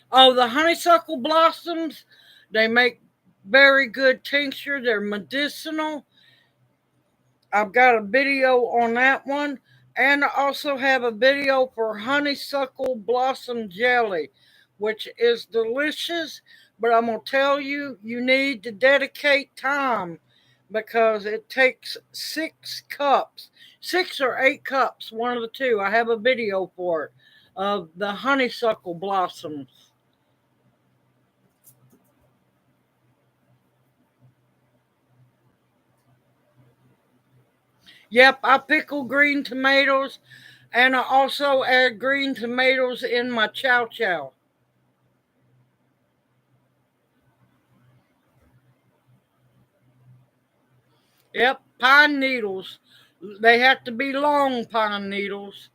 Oh, the honeysuckle blossoms, they make very good tincture. They're medicinal. I've got a video on that one. And I also have a video for honeysuckle blossom jelly, which is delicious. But I'm going to tell you, you need to dedicate time because it takes 6 cups, 6 or 8 cups, one of the two. I have a video for it of the honeysuckle blossoms. Yep, I pickle green tomatoes and I also add green tomatoes in my chow chow. Yep, pine needles. They have to be long pine needles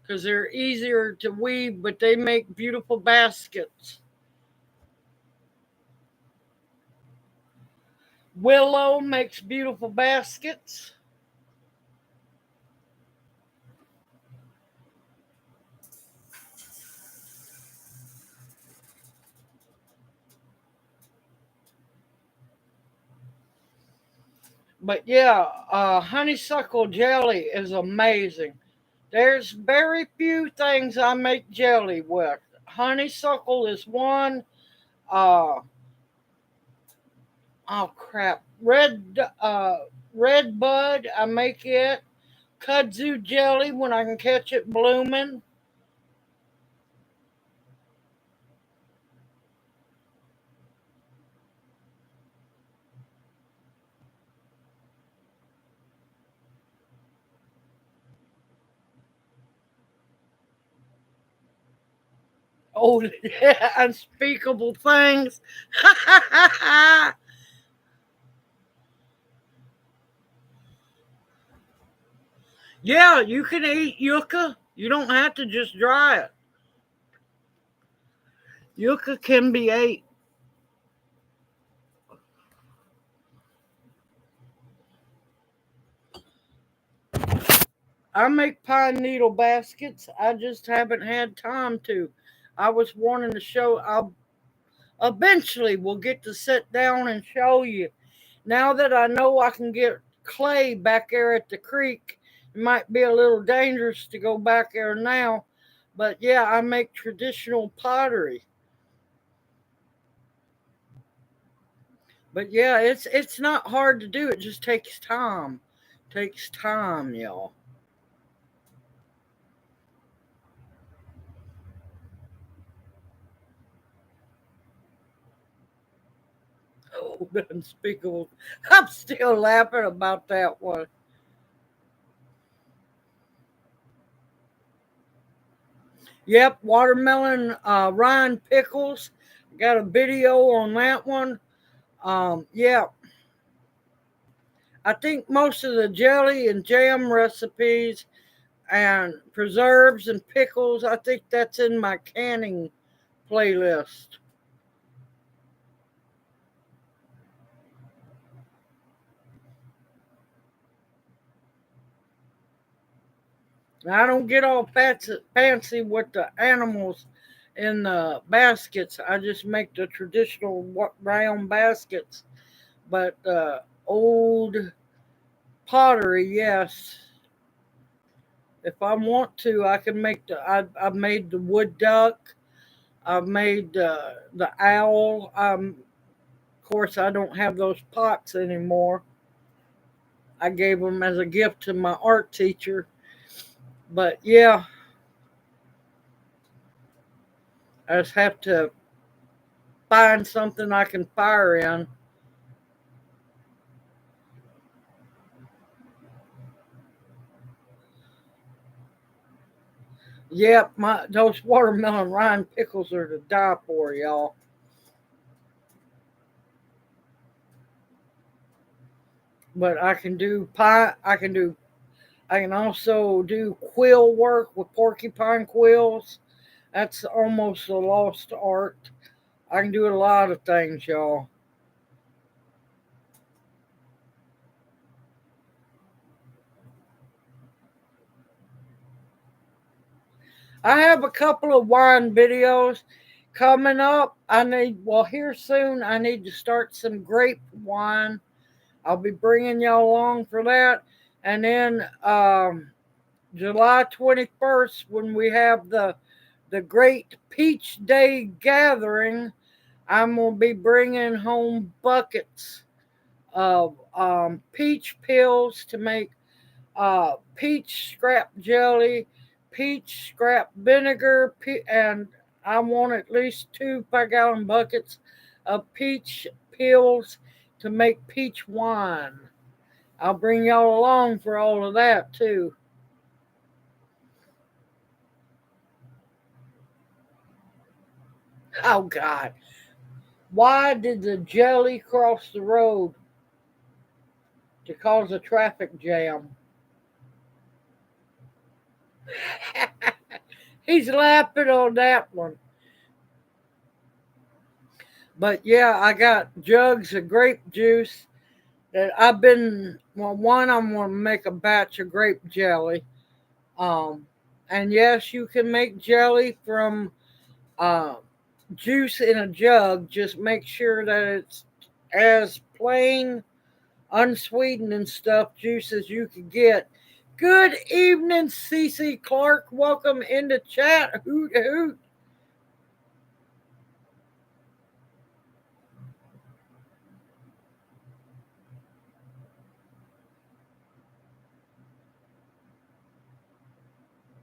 because they're easier to weave, but they make beautiful baskets. Willow makes beautiful baskets. But yeah, honeysuckle jelly is amazing. There's very few things I make jelly with. Honeysuckle is one. Uh, oh crap, red bud. I make it. Kudzu jelly when I can catch it blooming. Oh, unspeakable things. Yeah, you can eat yucca. You don't have to just dry it. Yucca can be ate. I make pine needle baskets. I just haven't had time to. I was wanting to show. I'll eventually we'll get to sit down and show you. Now that I know I can get clay back there at the creek, it might be a little dangerous to go back there now. But yeah, I make traditional pottery. But yeah, it's not hard to do. It just takes time. Takes time, y'all. Oh, unspeakable. I'm still laughing about that one. Yep, watermelon rind pickles. Got a video on that one. Yeah, I think most of the jelly and jam recipes and preserves and pickles, I think that's in my canning playlist. I don't get all fancy with the animals in the baskets. I just make the traditional round baskets. But old pottery, yes. If I want to, I can make the. I've made the wood duck. I've made the owl. Of course, I don't have those pots anymore. I gave them as a gift to my art teacher. But yeah, I just have to find something I can fire in. Yep, my those watermelon rind pickles are to die for, y'all. But I can do pie. I can do. I can also do quill work with porcupine quills. That's almost a lost art. I can do a lot of things, y'all. I have a couple of wine videos coming up. Here soon, I need to start some grape wine. I'll be bringing y'all along for that. And then July 21st, when we have the great Peach Day gathering, I'm going to be bringing home buckets of peach pills to make peach scrap jelly, peach scrap vinegar, and I want at least 2 5 gallon buckets of peach pills to make peach wine. I'll bring y'all along for all of that too. Oh God. Why did the jelly cross the road to cause a traffic jam? He's laughing on that one. But yeah, I got jugs of grape juice that I've been. Well, one, I'm going to make a batch of grape jelly. Um, and yes, you can make jelly from uh, juice in a jug. Just make sure that it's as plain, unsweetened and stuff juice as you can get. Good evening, Cece Clark. Welcome into chat. Hoot hoot.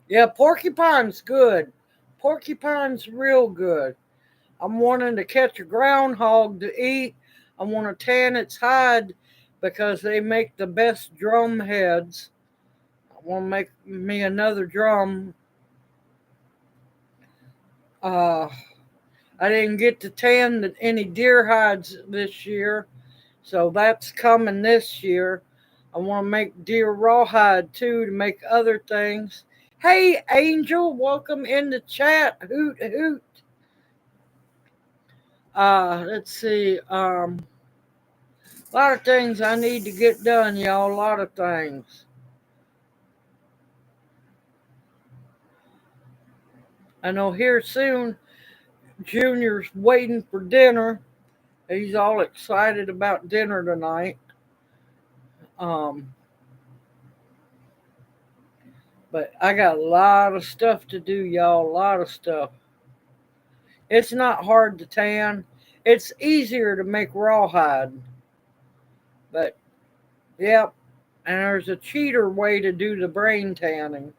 Yeah, porcupine's good. Porcupine's real good. I'm wanting to catch a groundhog to eat. I want to tan its hide because they make the best drum heads. I want to make me another drum. Uh, I didn't get to tan any deer hides this year, so that's coming this year. I want to make deer rawhide too to make other things. Hey, Angel, welcome in the chat. Hoot, hoot. Let's see. A lot of things I need to get done, y'all. A lot of things. I know here soon, Junior's waiting for dinner. He's all excited about dinner tonight. But I got a lot of stuff to do, y'all. A lot of stuff. It's not hard to tan. It's easier to make rawhide. But, yep. And there's a cheater way to do the brain tanning.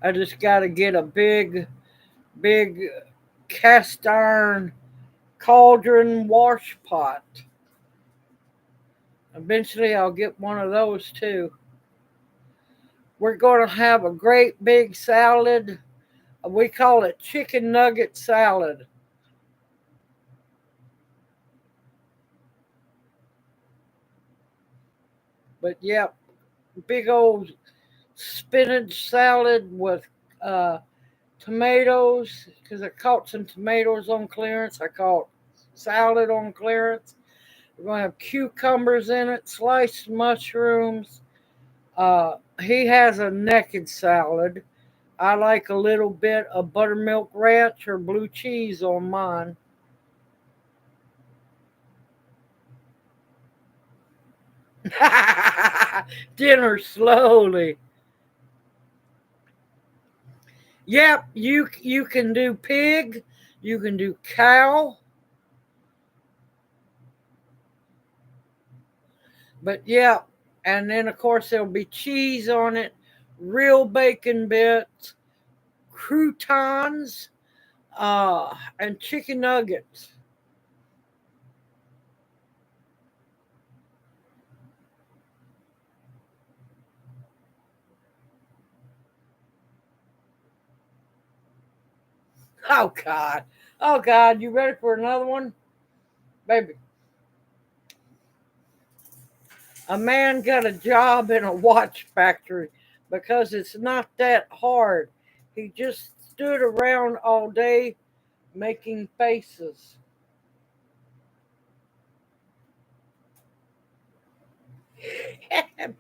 I just got to get a big cast iron cauldron wash pot. Eventually, I'll get one of those too. We're going to have a great big salad. We call it chicken nugget salad. But yep, big old spinach salad with tomatoes, because I caught some tomatoes on clearance. I caught salad on clearance. We're going to have cucumbers in it, sliced mushrooms. He has a naked salad. I like a little bit of buttermilk ranch or blue cheese on mine. Dinner slowly. Yep, you can do pig, you can do cow. But yeah, and then of course there'll be cheese on it, real bacon bits, croutons, and chicken nuggets. Oh God. Oh God, you ready for another one? Baby. A man got a job in a watch factory because it's not that hard. He just stood around all day making faces.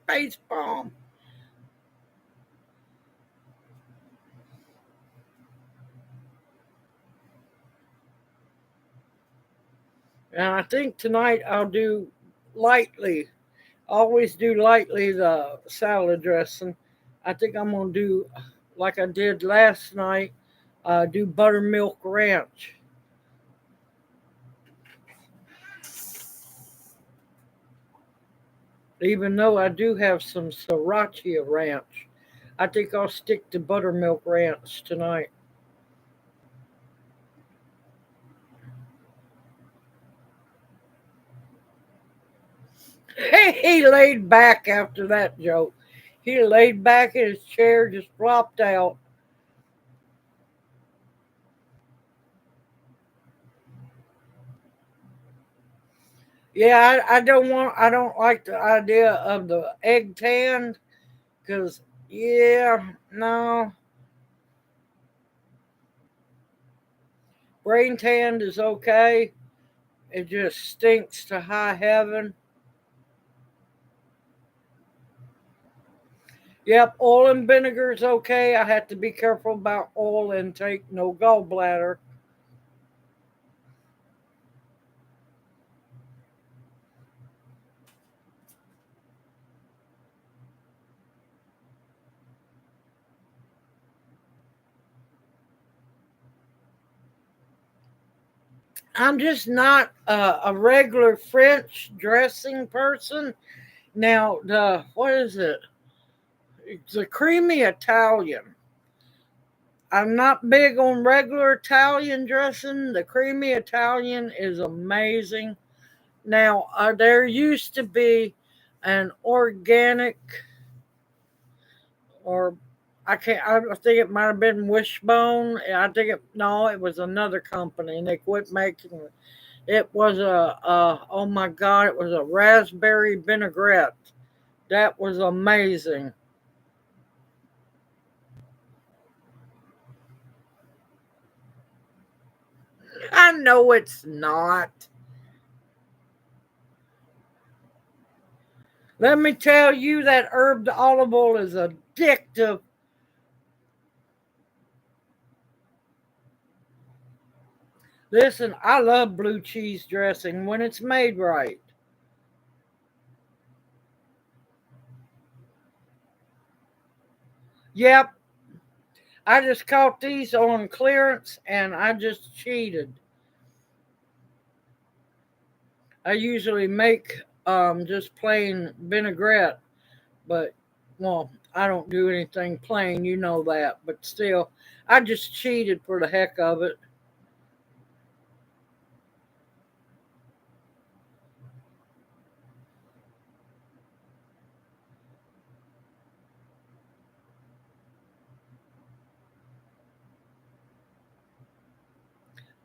Face palm. And I think tonight I'll do lightly. Always do lightly the salad dressing. I think I'm gonna do like I did last night. Do buttermilk ranch. Even though I do have some sriracha ranch, I think I'll stick to buttermilk ranch tonight. He laid back after that joke. He laid back in his chair, just flopped out. Yeah, I don't like the idea of the egg tan because, yeah, no. Brain tanned is okay. It just stinks to high heaven. Yep, oil and vinegar is okay. I have to be careful about oil intake, no gallbladder. I'm just not a regular French dressing person. Now, the what is it? It's a creamy Italian. I'm not big on regular Italian dressing. The creamy Italian is amazing. Now, there used to be an organic, or I can't. I think it might have been Wishbone. I think it. No, it was another company, and they quit making it. It was oh my God, it was a raspberry vinaigrette. That was amazing. I know it's not. Let me tell you that herb olive oil is addictive. Listen, I love blue cheese dressing when it's made right. Yep, I just caught these on clearance and I just cheated. I usually make just plain vinaigrette, but well, I don't do anything plain, you know that, but still, I just cheated for the heck of it.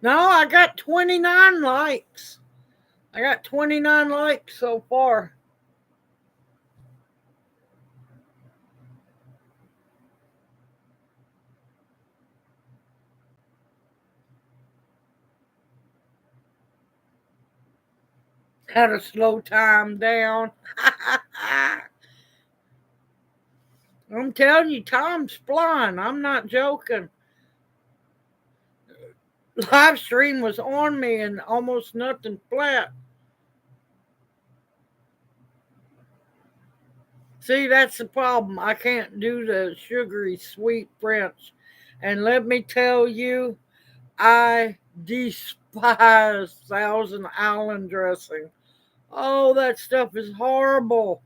No, I got 29 likes. I got 29 likes so far. Had to slow time down. I'm telling you, time's flying. I'm not joking. Live stream was on me and almost nothing flat. See, that's the problem. I can't do the sugary sweet French. And let me tell you, I despise Thousand Island dressing. Oh, that stuff is horrible.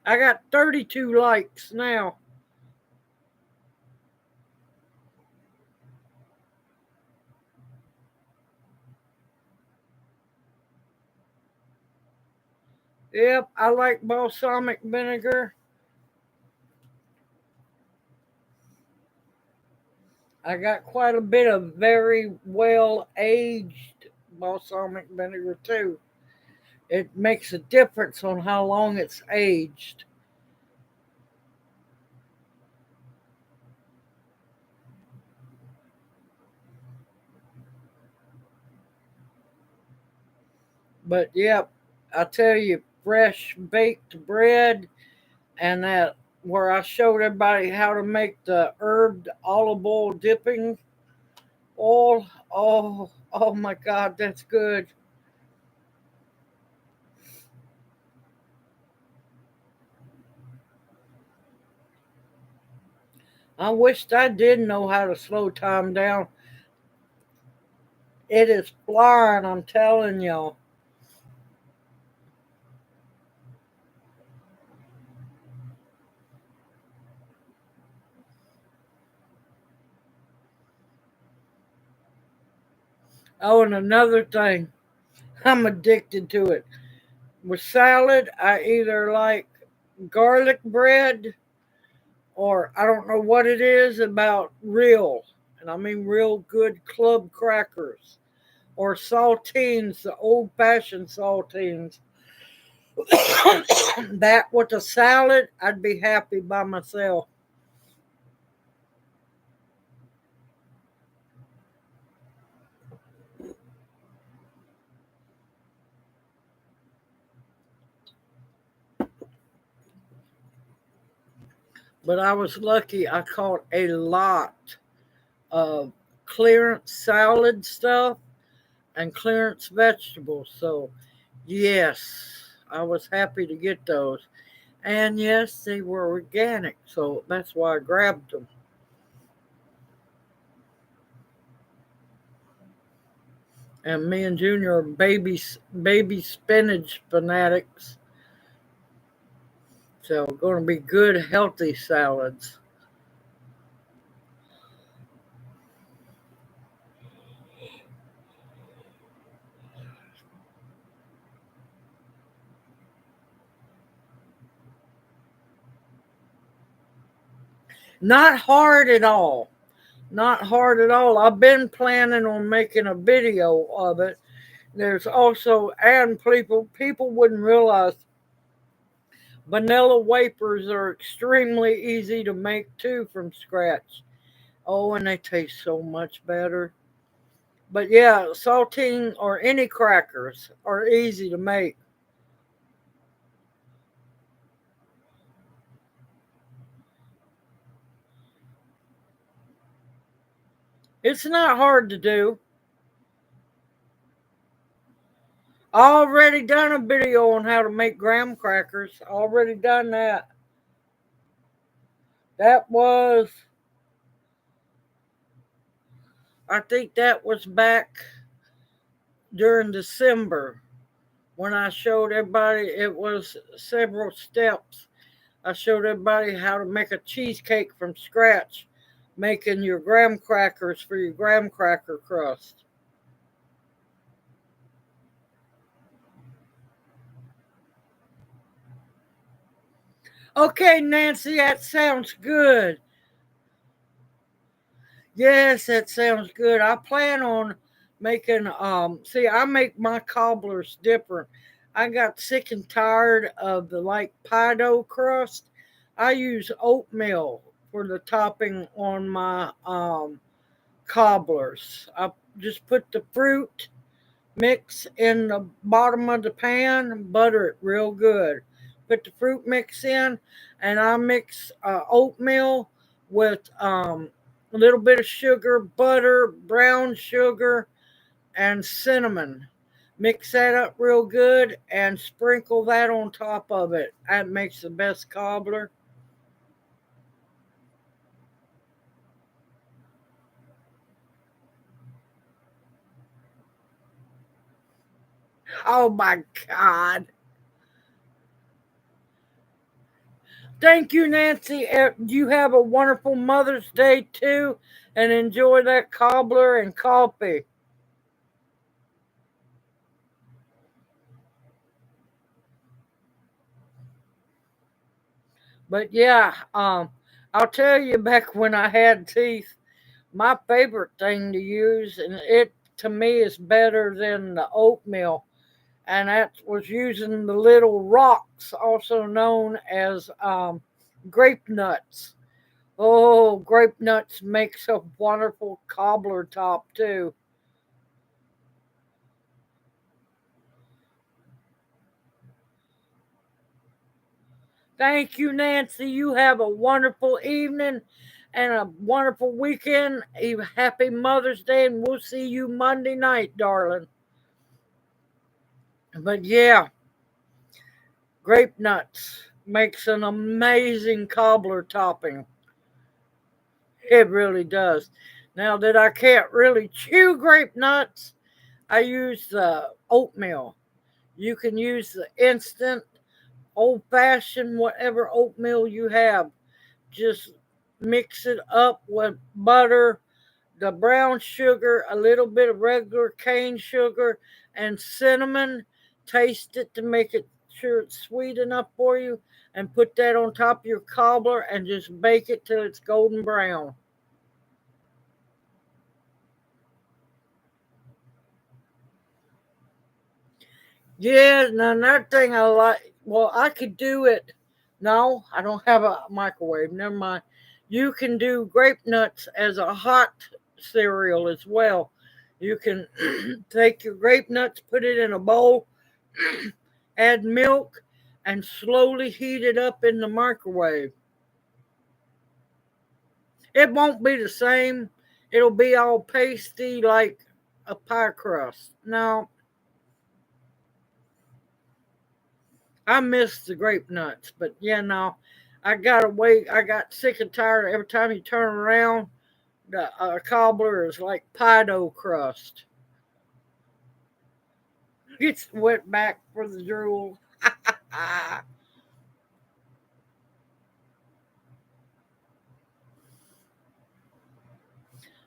I got 32 likes now. Yep, I like balsamic vinegar. I got quite a bit of very well aged balsamic vinegar too. It makes a difference on how long it's aged. But yep, I tell you, fresh baked bread and that where I showed everybody how to make the herb olive oil dipping oil. Oh my God, that's good. I wished I did know how to slow time down. It is flying, I'm telling y'all. Oh, and another thing, I'm addicted to it. With salad, I either like garlic bread or I don't know what it is about real, and I mean real good club crackers or saltines, the old fashioned saltines. That with a salad, I'd be happy by myself. But I was lucky, I caught a lot of clearance salad stuff and clearance vegetables. So, yes, I was happy to get those. And yes, they were organic, so that's why I grabbed them. And me and Junior are baby spinach fanatics, so going to be good, healthy salads. Not hard at all. Not hard at all. I've been planning on making a video of it. There's also, and people wouldn't realize vanilla wafers are extremely easy to make too from scratch. Oh, and they taste so much better. But yeah, saltine or any crackers are easy to make. It's not hard to do. I already done a video on how to make graham crackers. Already done that. That was, I think that was back during December when I showed everybody, it was several steps. I showed everybody how to make a cheesecake from scratch, making your graham crackers for your graham cracker crust. Okay, Nancy, that sounds good. Yes, that sounds good. I plan on making see, I make my cobblers different. I got sick and tired of the like pie dough crust. I use oatmeal for the topping on my cobblers. I just put the fruit mix in the bottom of the pan, butter it real good. Put the fruit mix in, and I mix oatmeal with a little bit of sugar, butter, brown sugar, and cinnamon. Mix that up real good and sprinkle that on top of it. That makes the best cobbler. Oh my God. Thank you, Nancy. You have a wonderful Mother's Day too, and enjoy that cobbler and coffee. But yeah, I'll tell you back when I had teeth, my favorite thing to use, and it to me is better than the oatmeal, and that was using the little rocks, also known as grape nuts. Oh, grape nuts makes a wonderful cobbler top too. Thank you, Nancy. You have a wonderful evening and a wonderful weekend. Happy Mother's Day, and we'll see you Monday night, darling. But yeah, grape nuts makes an amazing cobbler topping. It really does. Now that I can't really chew grape nuts, I use the oatmeal. You can use the instant, old fashioned, whatever oatmeal you have. Just mix it up with butter, the brown sugar, a little bit of regular cane sugar, and cinnamon. Taste it to make it sure it's sweet enough for you, and put that on top of your cobbler and just bake it till it's golden brown. Yeah, now another thing I like, well, I could do it. No, I don't have a microwave. Never mind. You can do grape nuts as a hot cereal as well. You can take your grape nuts, put it in a bowl, add milk, and slowly heat it up in the microwave. It won't be the same. It'll be all pasty like a pie crust. No, I miss the grape nuts, but yeah, no, I got away. I got sick and tired. Every time you turn around, the cobbler is like pie dough crust. It's wet back for the drool.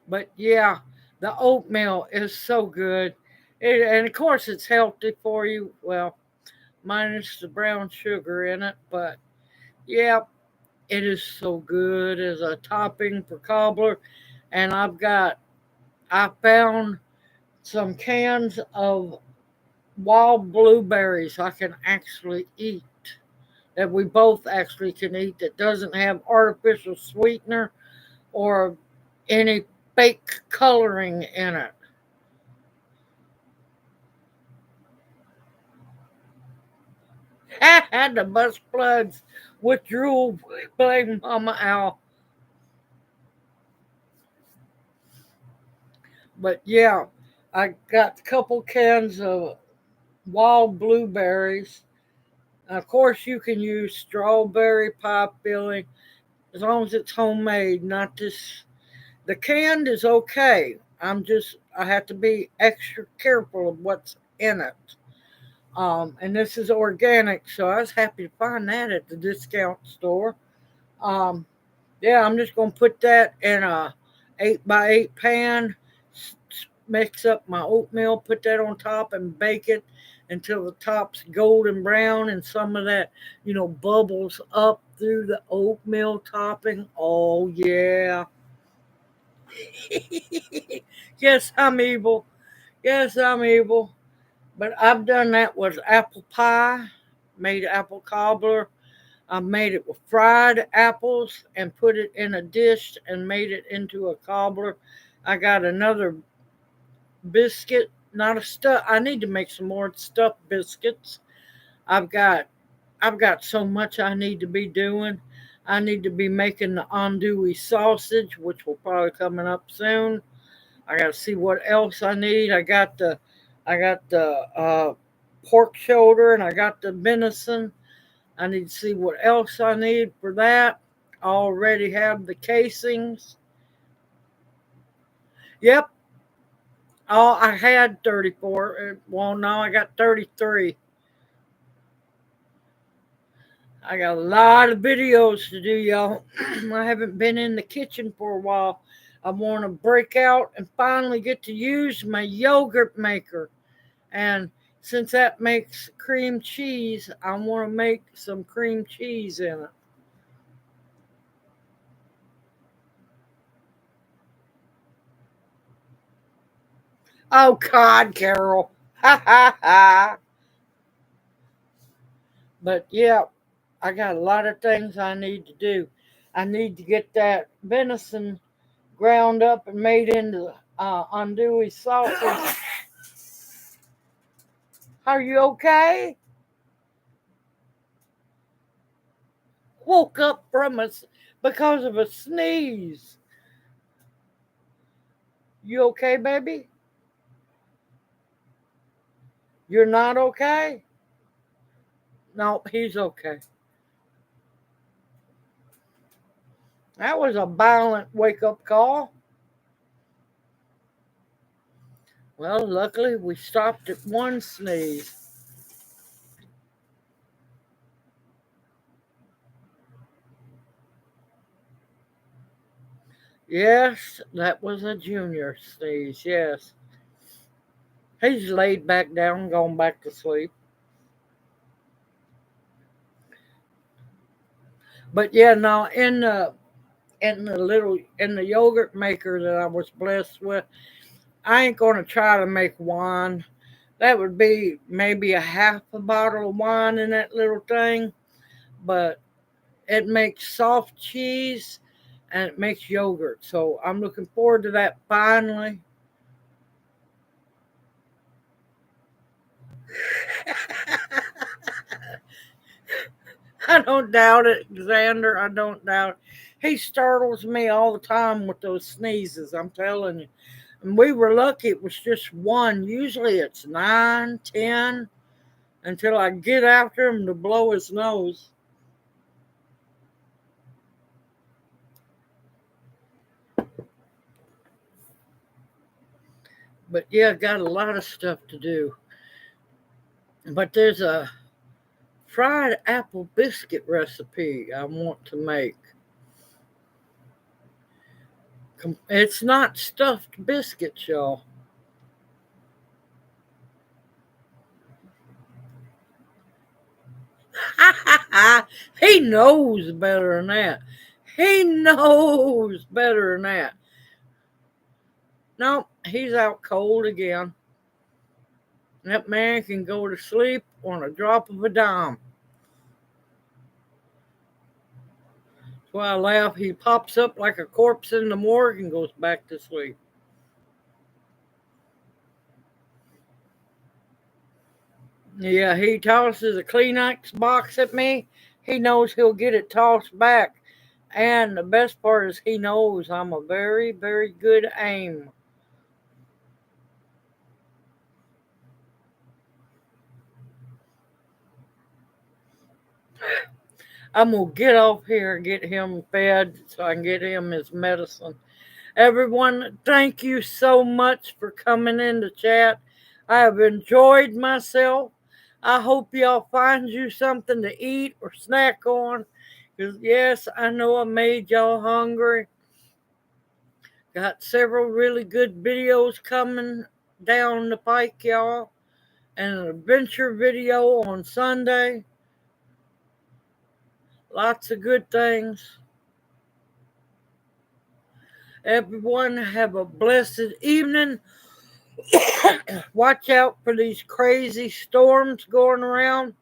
But yeah, the oatmeal is so good. And of course, it's healthy for you. Well, minus the brown sugar in it. But yeah, it is so good as a topping for cobbler. and I found some cans of wild blueberries I can actually eat, that we both actually can eat, that doesn't have artificial sweetener or any fake coloring in it. I had to bust plugs with Drool, blame Mama Owl. But yeah, I got a couple cans of wild blueberries. Of course, you can use strawberry pie filling as long as it's homemade, not this. The canned is okay. I have to be extra careful of what's in it. And this is organic, so I was happy to find that at the discount store. Um, yeah, I'm just gonna put that in a 8x8 pan, mix up my oatmeal, put that on top, and bake it until the top's golden brown and some of that, bubbles up through the oatmeal topping. Oh yeah. Yes, I'm evil. Yes, I'm evil. But I've done that with apple pie, made apple cobbler. I made it with fried apples and put it in a dish and made it into a cobbler. I got another biscuit, not a stuff. I need to make some more stuffed biscuits. I've got I've got so much I need to be doing. I need to be making the andouille sausage, which will probably coming up soon. I got to see what else I need. I got the pork shoulder and I got the venison. I need to see what else I need for that. I already have the casings. Yep. Oh, I had 34. Well, no, I got 33. I got a lot of videos to do, y'all. I haven't been in the kitchen for a while. I want to break out and finally get to use my yogurt maker. And since that makes cream cheese, I want to make some cream cheese in it. Oh, God, Carol. Ha ha ha. But yeah, I got a lot of things I need to do. I need to get that venison ground up and made into andouille sausage. Are you okay? Woke up from because of a sneeze. You okay, baby? You're not okay? No, he's okay. That was a violent wake up call. Well, luckily we stopped at one sneeze. Yes, that was a junior sneeze, yes. He's laid back down, gone back to sleep. But yeah, now in the yogurt maker that I was blessed with, I ain't gonna try to make wine. That would be maybe a half a bottle of wine in that little thing, but it makes soft cheese and it makes yogurt. So I'm looking forward to that finally. I don't doubt it, Xander. I don't doubt it. He startles me all the time with those sneezes, I'm telling you. And we were lucky it was just one. Usually it's 9, 10 until I get after him to blow his nose. But yeah, got a lot of stuff to do. But there's a fried apple biscuit recipe I want to make. It's not stuffed biscuits, y'all. He knows better than that. He knows better than that. Nope, he's out cold again. That man can go to sleep on a drop of a dime. That's why I laugh. He pops up like a corpse in the morgue and goes back to sleep. Yeah, he tosses a Kleenex box at me. He knows he'll get it tossed back. And the best part is he knows I'm a very, very good aim. I'm going to get off here and get him fed so I can get him his medicine. Everyone, thank you so much for coming in to chat. I have enjoyed myself. I hope y'all find you something to eat or snack on. Because, yes, I know I made y'all hungry. Got several really good videos coming down the pike, y'all. And an adventure video on Sunday. Lots of good things. Everyone have a blessed evening. Watch out for these crazy storms going around.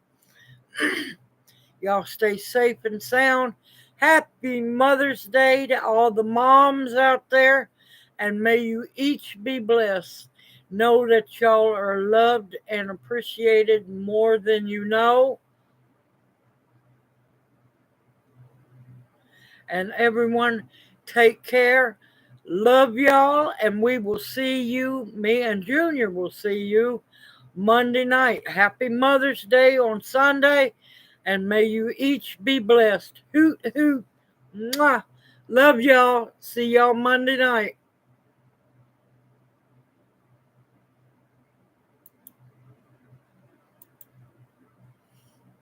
Y'all stay safe and sound. Happy Mother's Day to all the moms out there. And may you each be blessed. Know that y'all are loved and appreciated more than you know. And everyone, take care. Love y'all. And we will see you, me and Junior will see you Monday night. Happy Mother's Day on Sunday. And may you each be blessed. Hoot, hoot. Mwah. Love y'all. See y'all Monday night.